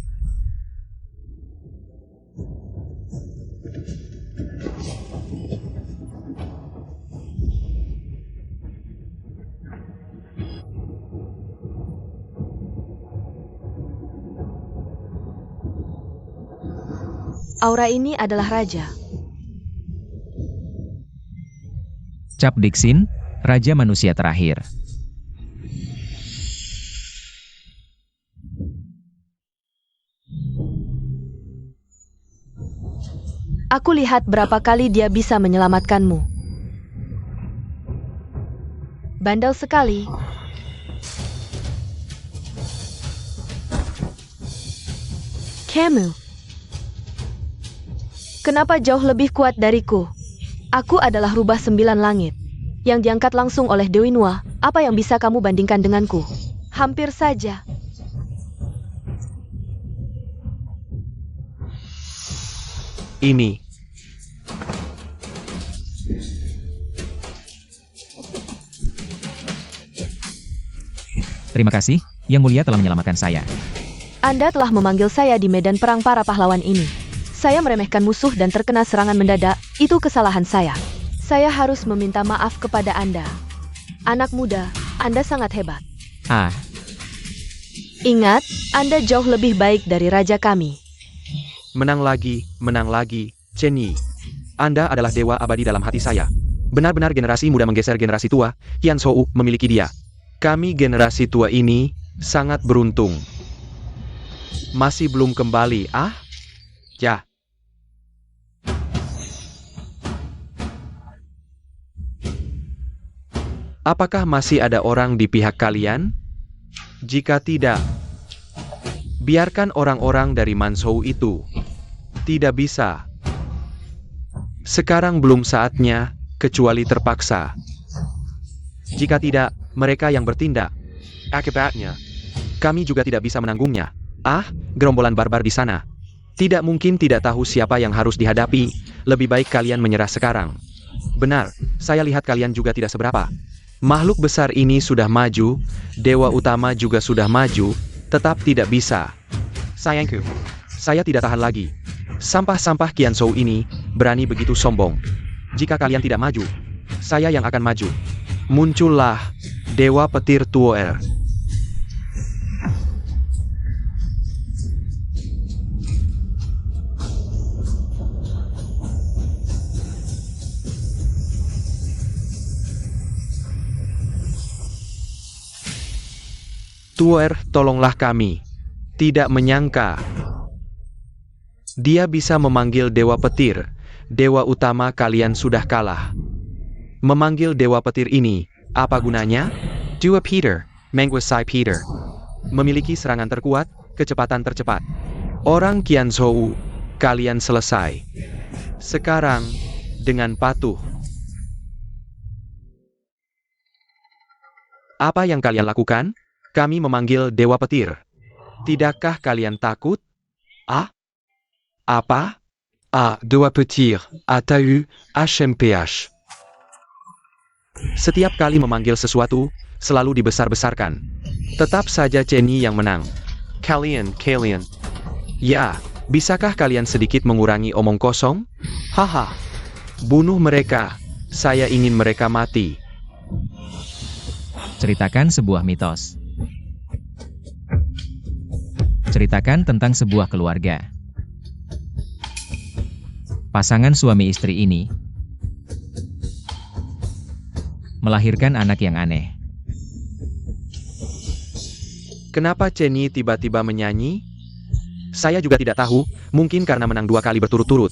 Aura ini adalah raja. Cap Dixin, Raja Manusia Terakhir. Aku lihat berapa kali dia bisa menyelamatkanmu. Bandel sekali. Kamu. Kenapa jauh lebih kuat dariku? Aku adalah rubah 9 langit, yang diangkat langsung oleh Dewi Nuwa. Apa yang bisa kamu bandingkan denganku? Hampir saja. Ini. Terima kasih, Yang Mulia telah menyelamatkan saya. Anda telah memanggil saya di medan perang para pahlawan ini. Saya meremehkan musuh dan terkena serangan mendadak, itu kesalahan saya. Saya harus meminta maaf kepada Anda. Anak muda, Anda sangat hebat. Ah, Ingat, Anda jauh lebih baik dari raja kami. Menang lagi, Chenyi. Anda adalah dewa abadi dalam hati saya. Benar-benar generasi muda menggeser generasi tua, Qianzhou memiliki dia. Kami generasi tua ini sangat beruntung. Masih belum kembali, Ya. Apakah masih ada orang di pihak kalian? Jika tidak, biarkan orang-orang dari Manzhou itu. Tidak bisa. Sekarang belum saatnya, kecuali terpaksa. Jika tidak, mereka yang bertindak. Akibatnya, kami juga tidak bisa menanggungnya. Gerombolan barbar di sana. Tidak mungkin tidak tahu siapa yang harus dihadapi. Lebih baik kalian menyerah sekarang. Benar, saya lihat kalian juga tidak seberapa. Makhluk besar ini sudah maju, dewa utama juga sudah maju, tetap tidak bisa. Sayangku, saya tidak tahan lagi. Sampah-sampah Qianzhou ini berani begitu sombong. Jika kalian tidak maju, saya yang akan maju. Muncullah Dewa Petir Tuo'er. Tuo'er, tolonglah kami. Tidak menyangka dia bisa memanggil Dewa Petir. Dewa utama kalian sudah kalah. Memanggil Dewa Petir ini, apa gunanya? Dewa Peter, menguasai Peter. Memiliki serangan terkuat, kecepatan tercepat. Orang Qianzhou, kalian selesai. Sekarang, dengan patuh. Apa yang kalian lakukan? Kami memanggil Dewa Petir. Tidakkah kalian takut? Apa? Dewa Petir, atau HMPH. Setiap kali memanggil sesuatu, selalu dibesar-besarkan. Tetap saja Chenyi yang menang. Kalian. Ya, bisakah kalian sedikit mengurangi omong kosong? Haha. Bunuh mereka. Saya ingin mereka mati. Ceritakan sebuah mitos. Ceritakan tentang sebuah keluarga. Pasangan suami istri ini melahirkan anak yang aneh. Kenapa Chenyi tiba-tiba menyanyi? Saya juga tidak tahu, mungkin karena menang 2 kali berturut-turut.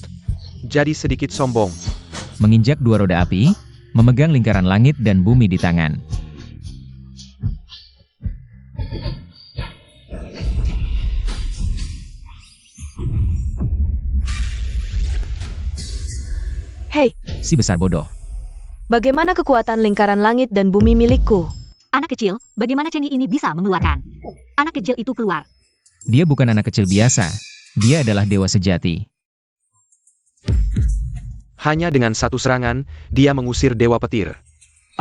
Jadi sedikit sombong. Menginjak 2 roda api, memegang lingkaran langit dan bumi di tangan. Hei, Si besar bodoh. bagaimana kekuatan lingkaran langit dan bumi milikku? Anak kecil, bagaimana Chenyi ini bisa mengeluarkan? Anak kecil itu keluar. Dia bukan anak kecil biasa. Dia adalah dewa sejati. Hanya dengan satu serangan, dia mengusir Dewa Petir.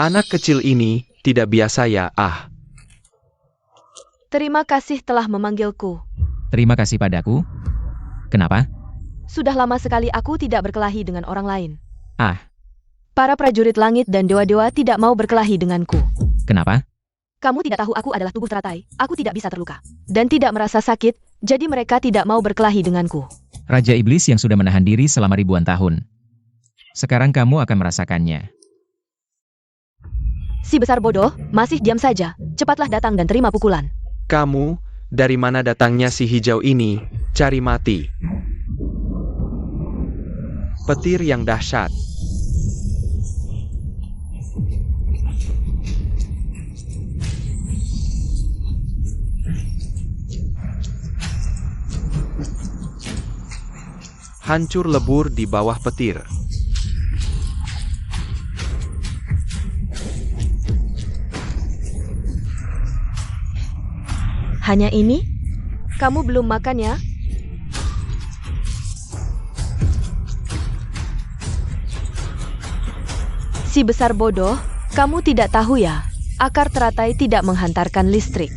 Anak kecil ini tidak biasa ya, ah. Terima kasih telah memanggilku. Terima kasih padaku. Kenapa? Sudah lama sekali aku tidak berkelahi dengan orang lain. Ah, Para prajurit langit dan dewa-dewa tidak mau berkelahi denganku. kenapa? Kamu tidak tahu aku adalah tubuh teratai, aku tidak bisa terluka. Dan tidak merasa sakit, jadi mereka tidak mau berkelahi denganku. Raja Iblis yang sudah menahan diri selama ribuan tahun. Sekarang kamu akan merasakannya. Si besar bodoh, masih diam saja. Cepatlah datang dan terima pukulan. Kamu, dari mana datangnya si hijau ini? Cari mati. Petir yang dahsyat. Hancur lebur di bawah petir. Hanya ini? Kamu belum makan ya? Si besar bodoh, kamu tidak tahu ya? Akar teratai tidak menghantarkan listrik.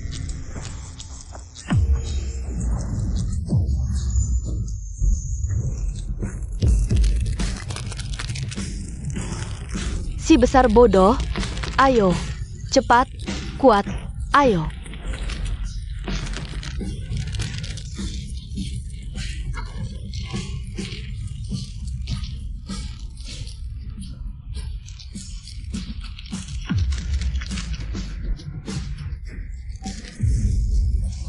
Si besar bodoh, ayo, cepat, kuat, ayo.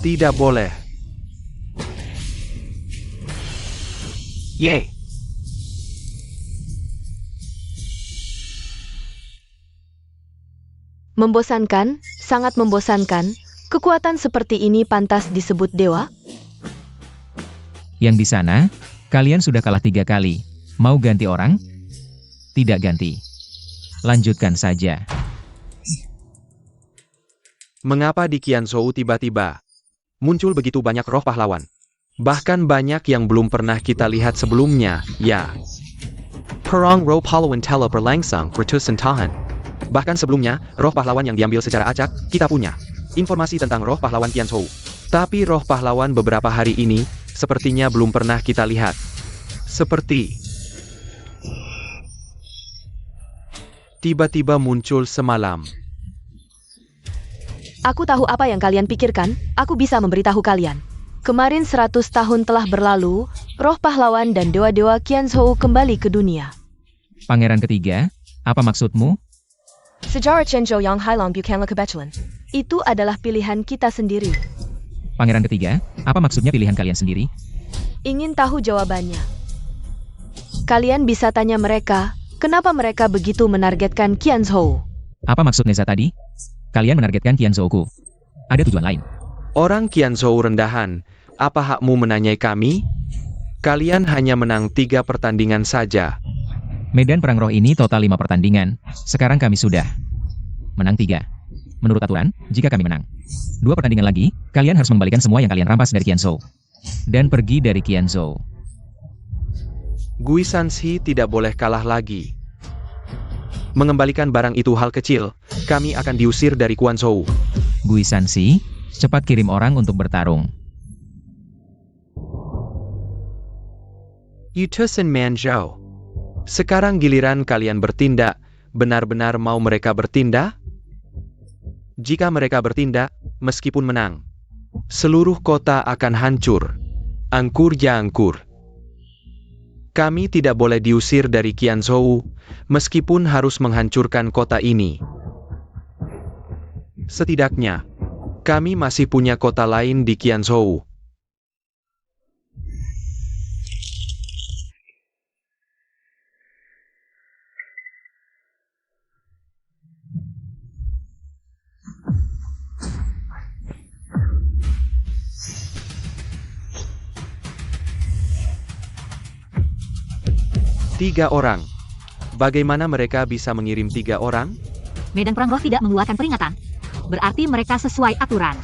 Tidak boleh. Yay! Membosankan, sangat membosankan. Kekuatan seperti ini pantas disebut dewa? Yang di sana, kalian sudah kalah 3 kali. Mau ganti orang? Tidak ganti. Lanjutkan saja. Mengapa di Qianzhou tiba-tiba muncul begitu banyak roh pahlawan? Bahkan banyak yang belum pernah kita lihat sebelumnya, ya. Perang roh pahlawan telah berlangsung ratusan tahun. Bahkan sebelumnya, roh pahlawan yang diambil secara acak, kita punya informasi tentang roh pahlawan Qianzhou. Tapi roh pahlawan beberapa hari ini, sepertinya belum pernah kita lihat. Seperti tiba-tiba muncul semalam. Aku tahu apa yang kalian pikirkan, aku bisa memberitahu kalian. Kemarin 100 tahun telah berlalu, roh pahlawan dan dewa-dewa Qianzhou kembali ke dunia. Pangeran ketiga, apa maksudmu? Sejarah Chenzhou yang Hailong Bukanlah Kebetulan. Itu adalah pilihan kita sendiri. Pangeran ketiga, apa maksudnya pilihan kalian sendiri? Ingin tahu jawabannya? Kalian bisa tanya mereka, kenapa mereka begitu menargetkan Qianzhou? Apa maksud Neza tadi? Kalian menargetkan Qianzhou-ku. Ada tujuan lain. Orang Qianzhou rendahan, apa hakmu menanyai kami? Kalian hanya menang 3 pertandingan saja. Medan perang roh ini total 5 pertandingan. Sekarang kami sudah menang 3. Menurut aturan, jika kami menang 2 pertandingan lagi, kalian harus mengembalikan semua yang kalian rampas dari Qianzhou. Dan pergi dari Qianzhou. Gui Sanxi tidak boleh kalah lagi. Mengembalikan barang itu hal kecil, kami akan diusir dari Guangzhou. Guisansi, cepat kirim orang untuk bertarung. Utusan Manzhou. Sekarang giliran kalian bertindak, benar-benar mau mereka bertindak? Jika mereka bertindak, meskipun menang, seluruh kota akan hancur. Angkur ya angkur. Kami tidak boleh diusir dari Qianzhou, meskipun harus menghancurkan kota ini. Setidaknya, kami masih punya kota lain di Qianzhou. Tiga orang. Bagaimana mereka bisa mengirim 3 orang? Medan Perang Roh tidak mengeluarkan peringatan. Berarti mereka sesuai aturan.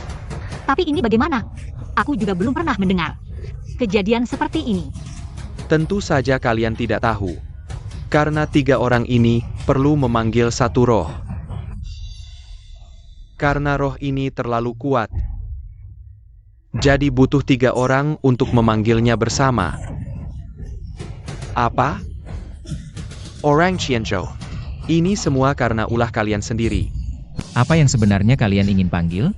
Tapi ini bagaimana? Aku juga belum pernah mendengar kejadian seperti ini. Tentu saja kalian tidak tahu. Karena 3 orang ini perlu memanggil satu roh. Karena roh ini terlalu kuat. Jadi butuh 3 orang untuk memanggilnya bersama. Apa? Orang Qianzhou. Ini semua karena ulah kalian sendiri. Apa yang sebenarnya kalian ingin panggil?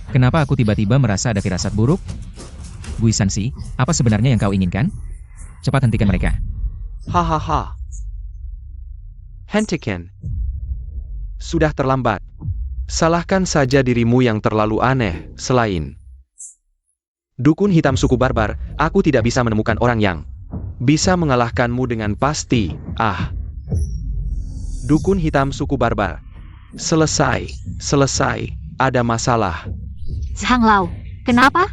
Kenapa aku tiba-tiba merasa ada firasat buruk? Guisansi, apa sebenarnya yang kau inginkan? Cepat hentikan mereka. Hahaha. Hentikan. Sudah terlambat. Salahkan saja dirimu yang terlalu aneh, selain Dukun Hitam suku Barbar, aku tidak bisa menemukan orang yang bisa mengalahkanmu dengan pasti. Dukun Hitam suku Barbar. Selesai. Ada masalah. Zhang Lao, kenapa?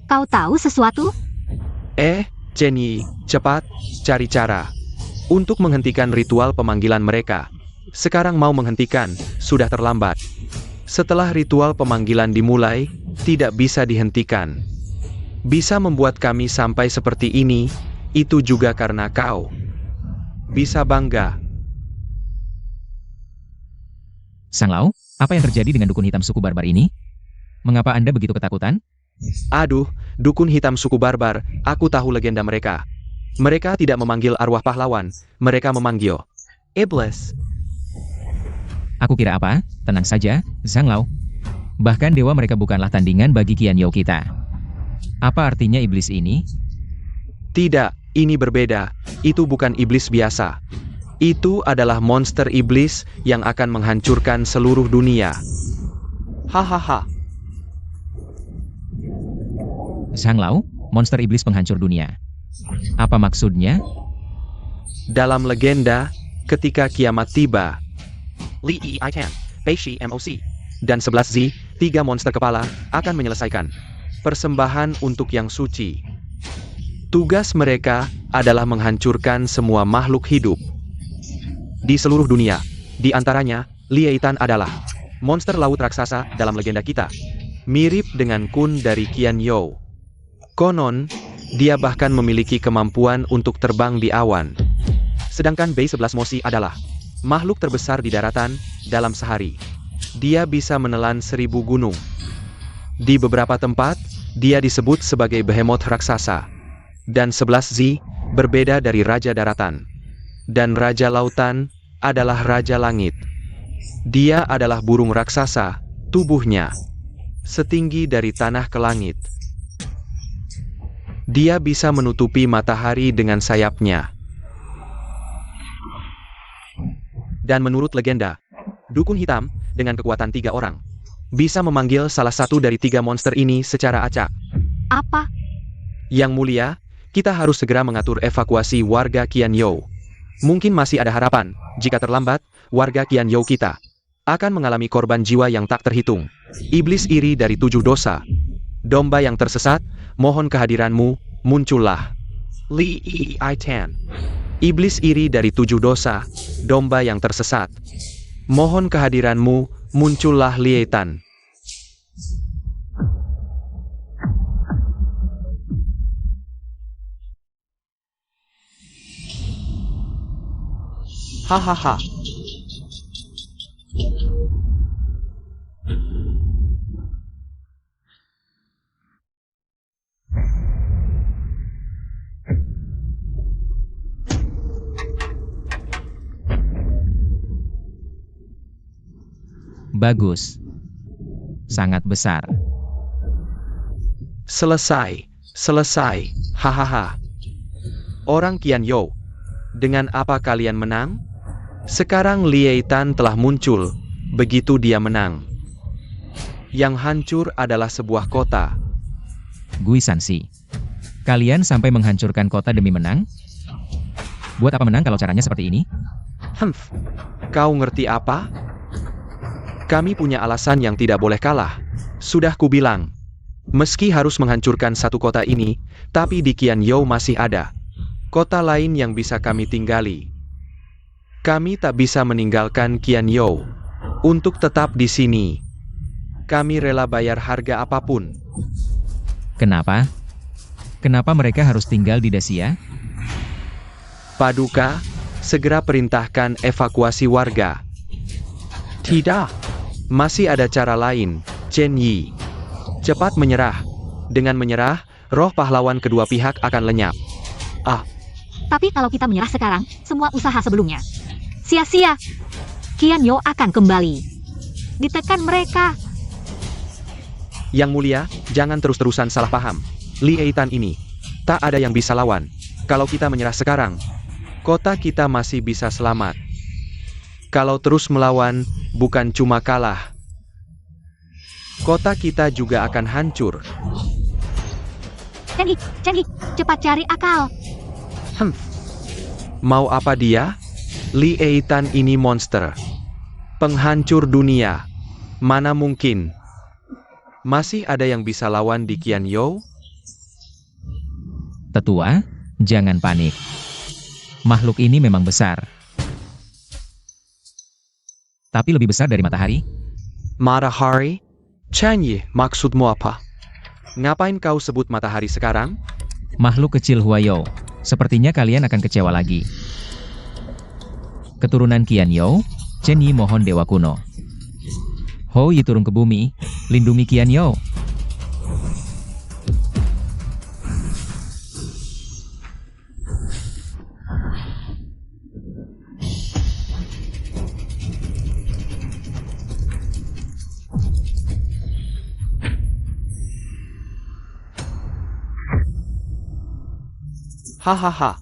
Kau tahu sesuatu? Jenny, cepat, cari cara untuk menghentikan ritual pemanggilan mereka. Sekarang mau menghentikan, sudah terlambat. Setelah ritual pemanggilan dimulai, tidak bisa dihentikan. Bisa membuat kami sampai seperti ini, itu juga karena kau. Bisa bangga. Sang Lao, apa yang terjadi dengan dukun hitam suku Barbar ini? Mengapa Anda begitu ketakutan? Aduh, dukun hitam suku Barbar, aku tahu legenda mereka. Mereka tidak memanggil arwah pahlawan, mereka memanggil iblis. Aku kira apa? Tenang saja, Zhang Lao. Bahkan dewa mereka bukanlah tandingan bagi Qian Yao kita. Apa artinya iblis ini? Tidak, ini berbeda. Itu bukan iblis biasa. Itu adalah monster iblis yang akan menghancurkan seluruh dunia. Hahaha. Zhang Lao, monster iblis penghancur dunia. Apa maksudnya? Dalam legenda, ketika kiamat tiba, Li Yi Aitan, Pei Shi Moc, dan 11 Z, 3 monster kepala, akan menyelesaikan persembahan untuk yang suci. Tugas mereka adalah menghancurkan semua makhluk hidup di seluruh dunia. Di antaranya, Li Yitan adalah monster laut raksasa dalam legenda kita. Mirip dengan Kun dari Qian Yao. Konon, dia bahkan memiliki kemampuan untuk terbang di awan. Sedangkan B11 Mosi adalah makhluk terbesar di daratan dalam sehari. Dia bisa menelan 1000 gunung. Di beberapa tempat, dia disebut sebagai behemoth raksasa. Dan 11 Z berbeda dari Raja Daratan. Dan Raja Lautan adalah Raja Langit. Dia adalah burung raksasa, tubuhnya setinggi dari tanah ke langit. Dia bisa menutupi matahari dengan sayapnya. Dan menurut legenda, Dukun hitam, dengan kekuatan 3 orang, bisa memanggil salah satu dari 3 monster ini secara acak. Apa? Yang mulia, kita harus segera mengatur evakuasi warga Qianyou. Mungkin masih ada harapan, jika terlambat, warga Qianyou kita akan mengalami korban jiwa yang tak terhitung. Iblis iri dari 7 dosa. Domba yang tersesat, mohon kehadiranmu, muncullah. Li Aitan. Iblis iri dari 7 dosa, domba yang tersesat. Mohon kehadiranmu, muncullah Lietan. Hahaha. Bagus. Sangat besar. Selesai. Selesai. Hahaha. Orang Qianyou, dengan apa kalian menang? Sekarang Lietan telah muncul, begitu dia menang. Yang hancur adalah sebuah kota. Gui Sansi. Kalian sampai menghancurkan kota demi menang? Buat apa menang kalau caranya seperti ini? Humph. Kau ngerti apa? Kami punya alasan yang tidak boleh kalah. Sudah kubilang. Meski harus menghancurkan satu kota ini, tapi di Qianyou masih ada kota lain yang bisa kami tinggali. Kami tak bisa meninggalkan Qianyou untuk tetap di sini. Kami rela bayar harga apapun. Kenapa? Kenapa mereka harus tinggal di Dacia? Paduka, segera perintahkan evakuasi warga. Tidak. Masih ada cara lain, Chen Yi. Cepat menyerah. Dengan menyerah, roh pahlawan kedua pihak akan lenyap. Ah, Tapi kalau kita menyerah sekarang, semua usaha sebelumnya sia-sia. Qianyou akan kembali. Ditekan mereka. Yang mulia, jangan terus-terusan salah paham. Lietan ini, tak ada yang bisa lawan. Kalau kita menyerah sekarang, kota kita masih bisa selamat. Kalau terus melawan, bukan cuma kalah. Kota kita juga akan hancur. Chen Yi, cepat cari akal. Humph. Mau apa dia? Lietan ini monster. Penghancur dunia. Mana mungkin. Masih ada yang bisa lawan di Qianyou? Tetua, jangan panik. Makhluk ini memang besar. Tapi lebih besar dari matahari? Matahari? Chen Yi, maksudmu apa? Ngapain kau sebut matahari sekarang? Makhluk kecil Huayo. Sepertinya kalian akan kecewa lagi. Keturunan Qianyou, Chen Yi mohon dewa kuno. Hou Yi turun ke bumi, lindungi Qianyou. Hahaha.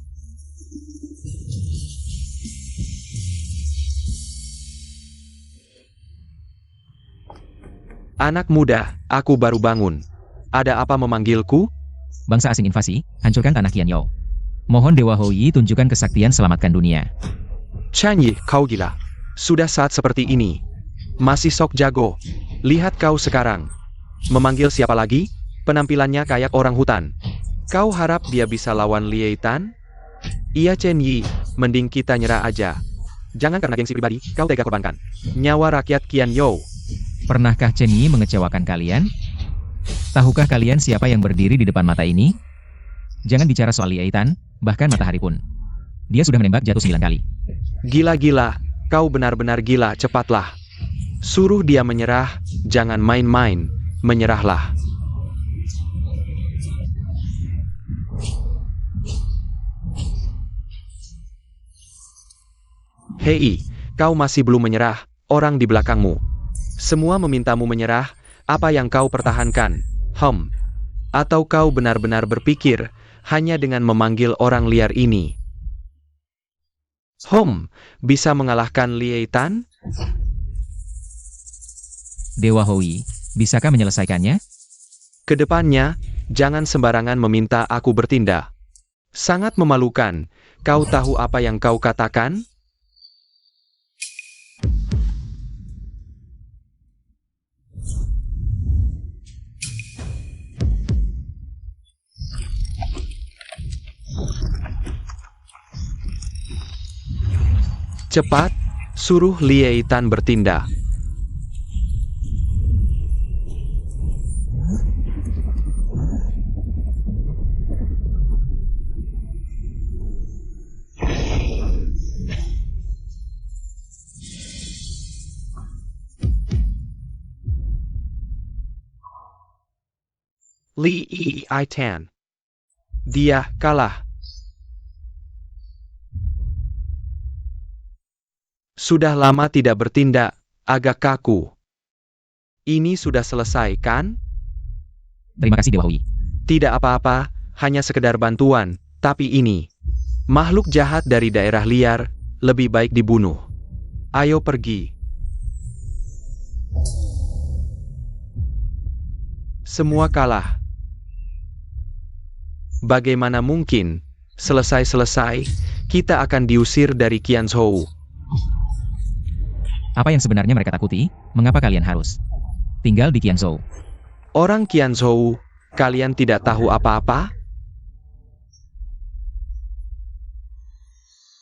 Anak muda, aku baru bangun. Ada apa memanggilku? Bangsa asing invasi, hancurkan tanah Qianyou. Mohon Dewa Hou Yi tunjukkan kesaktian selamatkan dunia. Chen Yi, kau gila. Sudah saat seperti ini. Masih sok jago. Lihat kau sekarang. Memanggil siapa lagi? Penampilannya kayak orang hutan. Kau harap dia bisa lawan Lietan? Iya Chen Yi, mending kita nyerah aja. Jangan karena gengsi pribadi, kau tega korbankan nyawa rakyat Qianyou. Pernahkah Chen Yi mengecewakan kalian? Tahukah kalian siapa yang berdiri di depan mata ini? Jangan bicara soal Lietan, bahkan matahari pun. Dia sudah menembak jatuh 9 kali. Gila-gila, kau benar-benar gila, cepatlah. Suruh dia menyerah, jangan main-main, menyerahlah. Hei, kau masih belum menyerah, orang di belakangmu. Semua memintamu menyerah, apa yang kau pertahankan? Atau kau benar-benar berpikir, hanya dengan memanggil orang liar ini? Bisa mengalahkan Lietan? Dewa Hoi, bisakah menyelesaikannya? Kedepannya, jangan sembarangan meminta aku bertindak. Sangat memalukan. Kau tahu apa yang kau katakan? Cepat, suruh Liei Tan bertindak. Liei Tan. Dia kalah. Sudah lama tidak bertindak, agak kaku. Ini sudah selesai, kan? Terima kasih Dewa Hoi. Tidak apa-apa, hanya sekedar bantuan, tapi ini. Makhluk jahat dari daerah liar, lebih baik dibunuh. Ayo pergi. Semua kalah. Bagaimana mungkin, selesai-selesai, kita akan diusir dari Qianzhou. Apa yang sebenarnya mereka takuti? Mengapa kalian harus tinggal di Qianzhou? Orang Qianzhou, kalian tidak tahu apa-apa?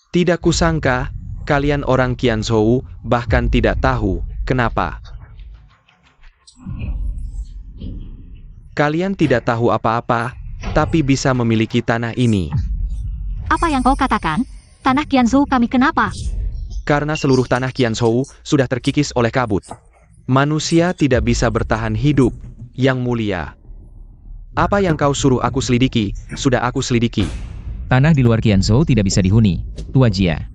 Tidak kusangka, kalian orang Qianzhou bahkan tidak tahu kenapa. Kalian tidak tahu apa-apa, tapi bisa memiliki tanah ini. Apa yang kau katakan? Tanah Qianzhou kami kenapa? Karena seluruh tanah Qianzhou sudah terkikis oleh kabut. Manusia tidak bisa bertahan hidup, Yang Mulia. Apa yang kau suruh aku selidiki, sudah aku selidiki. Tanah di luar Qianzhou tidak bisa dihuni, Tua Jia.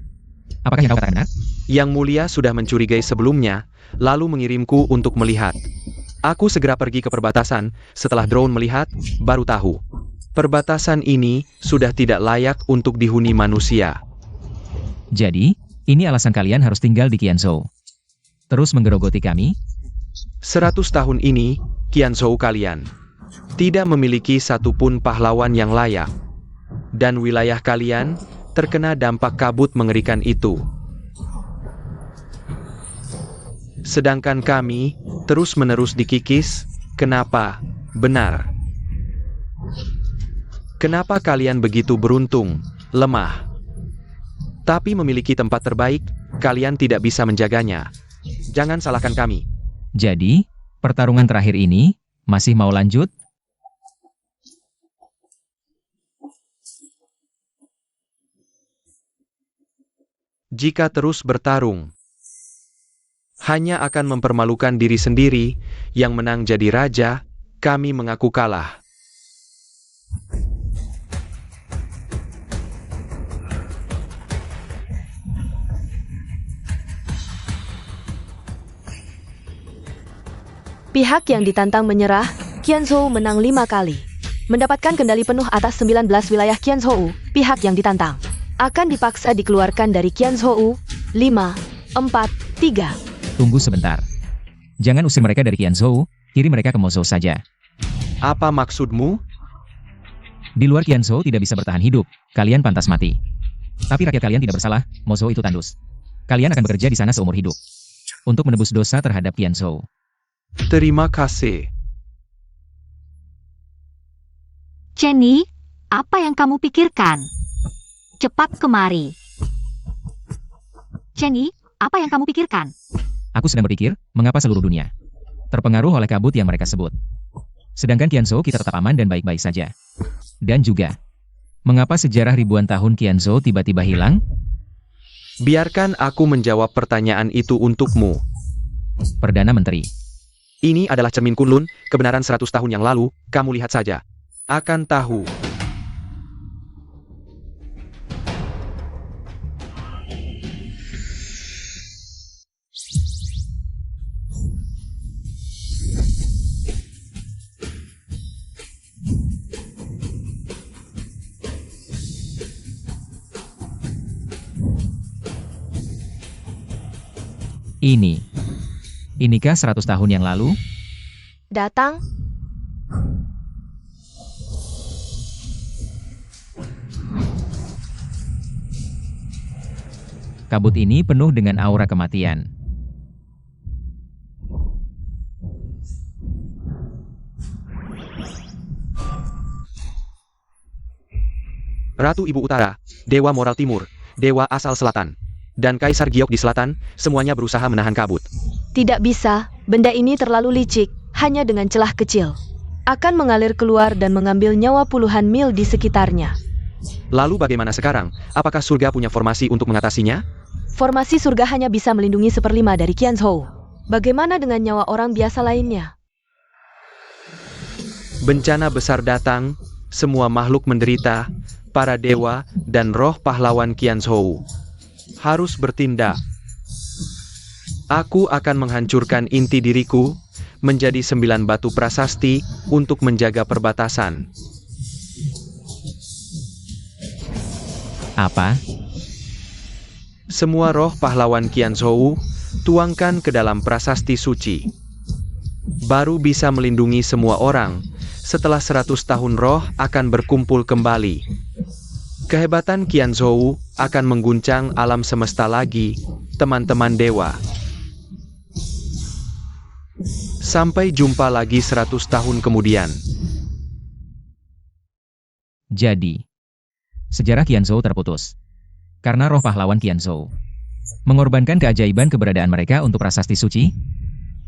Apakah yang kau katakan benar? Yang Mulia sudah mencurigai sebelumnya, lalu mengirimku untuk melihat. Aku segera pergi ke perbatasan, setelah drone melihat, baru tahu. Perbatasan ini sudah tidak layak untuk dihuni manusia. Jadi, ini alasan kalian harus tinggal di Qianzhou. Terus menggerogoti kami? 100 tahun ini, Qianzhou kalian tidak memiliki satupun pahlawan yang layak. Dan wilayah kalian terkena dampak kabut mengerikan itu. Sedangkan kami terus-menerus dikikis. Kenapa? Benar. Kenapa kalian begitu beruntung, lemah? Tapi memiliki tempat terbaik, kalian tidak bisa menjaganya. Jangan salahkan kami. Jadi, pertarungan terakhir ini, masih mau lanjut? Jika terus bertarung, hanya akan mempermalukan diri sendiri. Yang menang jadi raja, kami mengaku kalah. Pihak yang ditantang menyerah, Qianzhou menang 5 kali. Mendapatkan kendali penuh atas 19 wilayah Qianzhou, pihak yang ditantang akan dipaksa dikeluarkan dari Qianzhou. 5, 4, 3. Tunggu sebentar. Jangan usir mereka dari Qianzhou, kirim mereka ke Mozhou saja. Apa maksudmu? Di luar Qianzhou tidak bisa bertahan hidup, kalian pantas mati. Tapi rakyat kalian tidak bersalah, Mozhou itu tandus. Kalian akan bekerja di sana seumur hidup. Untuk menebus dosa terhadap Qianzhou. Terima kasih. Chenny, apa yang kamu pikirkan? Cepat kemari. Chenny, apa yang kamu pikirkan? Aku sedang berpikir, mengapa seluruh dunia terpengaruh oleh kabut yang mereka sebut. Sedangkan Qianzhou kita tetap aman dan baik-baik saja. Dan juga, mengapa sejarah ribuan tahun Qianzhou tiba-tiba hilang? Biarkan aku menjawab pertanyaan itu untukmu. Perdana Menteri. Ini adalah cermin Kunlun, kebenaran 100 tahun yang lalu, kamu lihat saja. Akan tahu. Inikah 100 tahun yang lalu? Datang. Kabut ini penuh dengan aura kematian. Ratu Ibu Utara, Dewa Moral Timur, Dewa Asal Selatan, dan Kaisar Giok di Selatan, semuanya berusaha menahan kabut. Tidak bisa, benda ini terlalu licik, hanya dengan celah kecil. Akan mengalir keluar dan mengambil nyawa puluhan mil di sekitarnya. Lalu bagaimana sekarang? Apakah surga punya formasi untuk mengatasinya? Formasi surga hanya bisa melindungi 1/5 dari Qianzhou. Bagaimana dengan nyawa orang biasa lainnya? Bencana besar datang, semua makhluk menderita, para dewa dan roh pahlawan Qianzhou harus bertindak. Aku akan menghancurkan inti diriku menjadi 9 batu prasasti untuk menjaga perbatasan. Apa? Semua roh pahlawan Qianzhou tuangkan ke dalam prasasti suci. Baru bisa melindungi semua orang. Setelah 100 tahun roh akan berkumpul kembali. Kehebatan Qianzhou akan mengguncang alam semesta lagi, teman-teman dewa. Sampai jumpa lagi 100 tahun kemudian. Jadi, sejarah Qianzhou terputus. Karena roh pahlawan Qianzhou mengorbankan keajaiban keberadaan mereka untuk prasasti suci?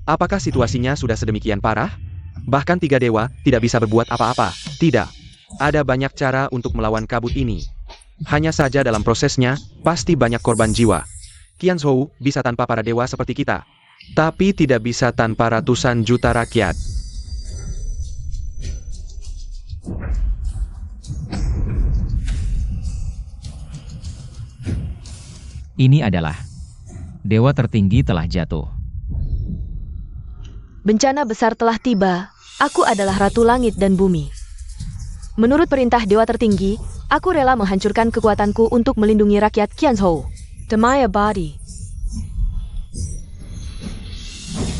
Apakah situasinya sudah sedemikian parah? Bahkan 3 dewa tidak bisa berbuat apa-apa. Tidak. Ada banyak cara untuk melawan kabut ini. Hanya saja dalam prosesnya, pasti banyak korban jiwa. Qianzhou bisa tanpa para dewa seperti kita. Tapi tidak bisa tanpa ratusan juta rakyat. Ini adalah dewa tertinggi telah jatuh. Bencana besar telah tiba. Aku adalah Ratu Langit dan Bumi. Menurut perintah dewa tertinggi, aku rela menghancurkan kekuatanku untuk melindungi rakyat Qianzhou. Demi abadi.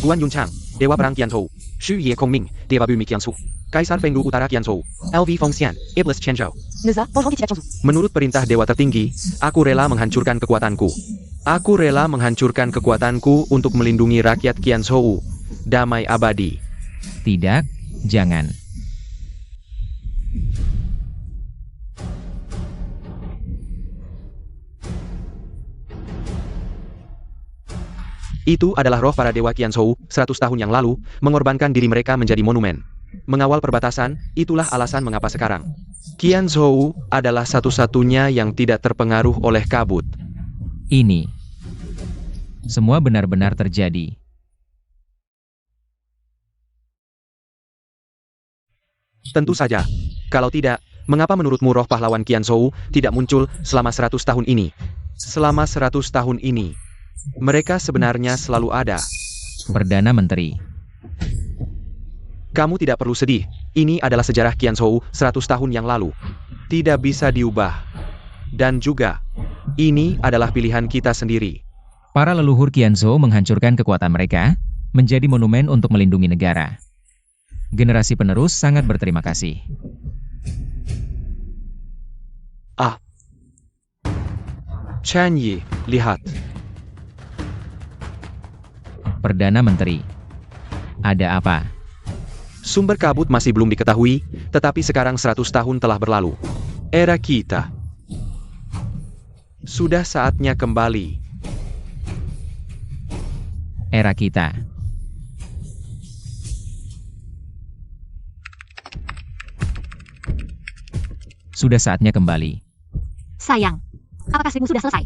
Guan Yunchang, Dewa Perang Qianzhou. Xu Ye Kongming, Dewa Bumi Qianzhou. Kaisar Fengdu Utara Qianzhou. LV Fengxian, Iblis Chenzhou. Menurut perintah dewa tertinggi, aku rela menghancurkan kekuatanku. Aku rela menghancurkan kekuatanku untuk melindungi rakyat Qianzhou. Damai abadi. Tidak, jangan. Itu adalah roh para dewa Qianzhou, 100 tahun yang lalu, mengorbankan diri mereka menjadi monumen. Mengawal perbatasan, itulah alasan mengapa sekarang Qianzhou adalah satu-satunya yang tidak terpengaruh oleh kabut. Ini semua benar-benar terjadi. Tentu saja. Kalau tidak, mengapa menurutmu roh pahlawan Qianzhou tidak muncul selama 100 tahun ini? Selama 100 tahun ini, mereka sebenarnya selalu ada. Perdana Menteri. Kamu tidak perlu sedih. Ini adalah sejarah Qianzhou 100 tahun yang lalu. Tidak bisa diubah. Dan juga, ini adalah pilihan kita sendiri. Para leluhur Qianzhou menghancurkan kekuatan mereka, menjadi monumen untuk melindungi negara. Generasi penerus sangat berterima kasih. Chen Yi, lihat. Perdana Menteri. Ada apa? Sumber kabut masih belum diketahui, tetapi sekarang 100 tahun telah berlalu. Era kita. Sudah saatnya kembali. Era kita. Sudah saatnya kembali. Sayang, apakah skripmu sudah selesai?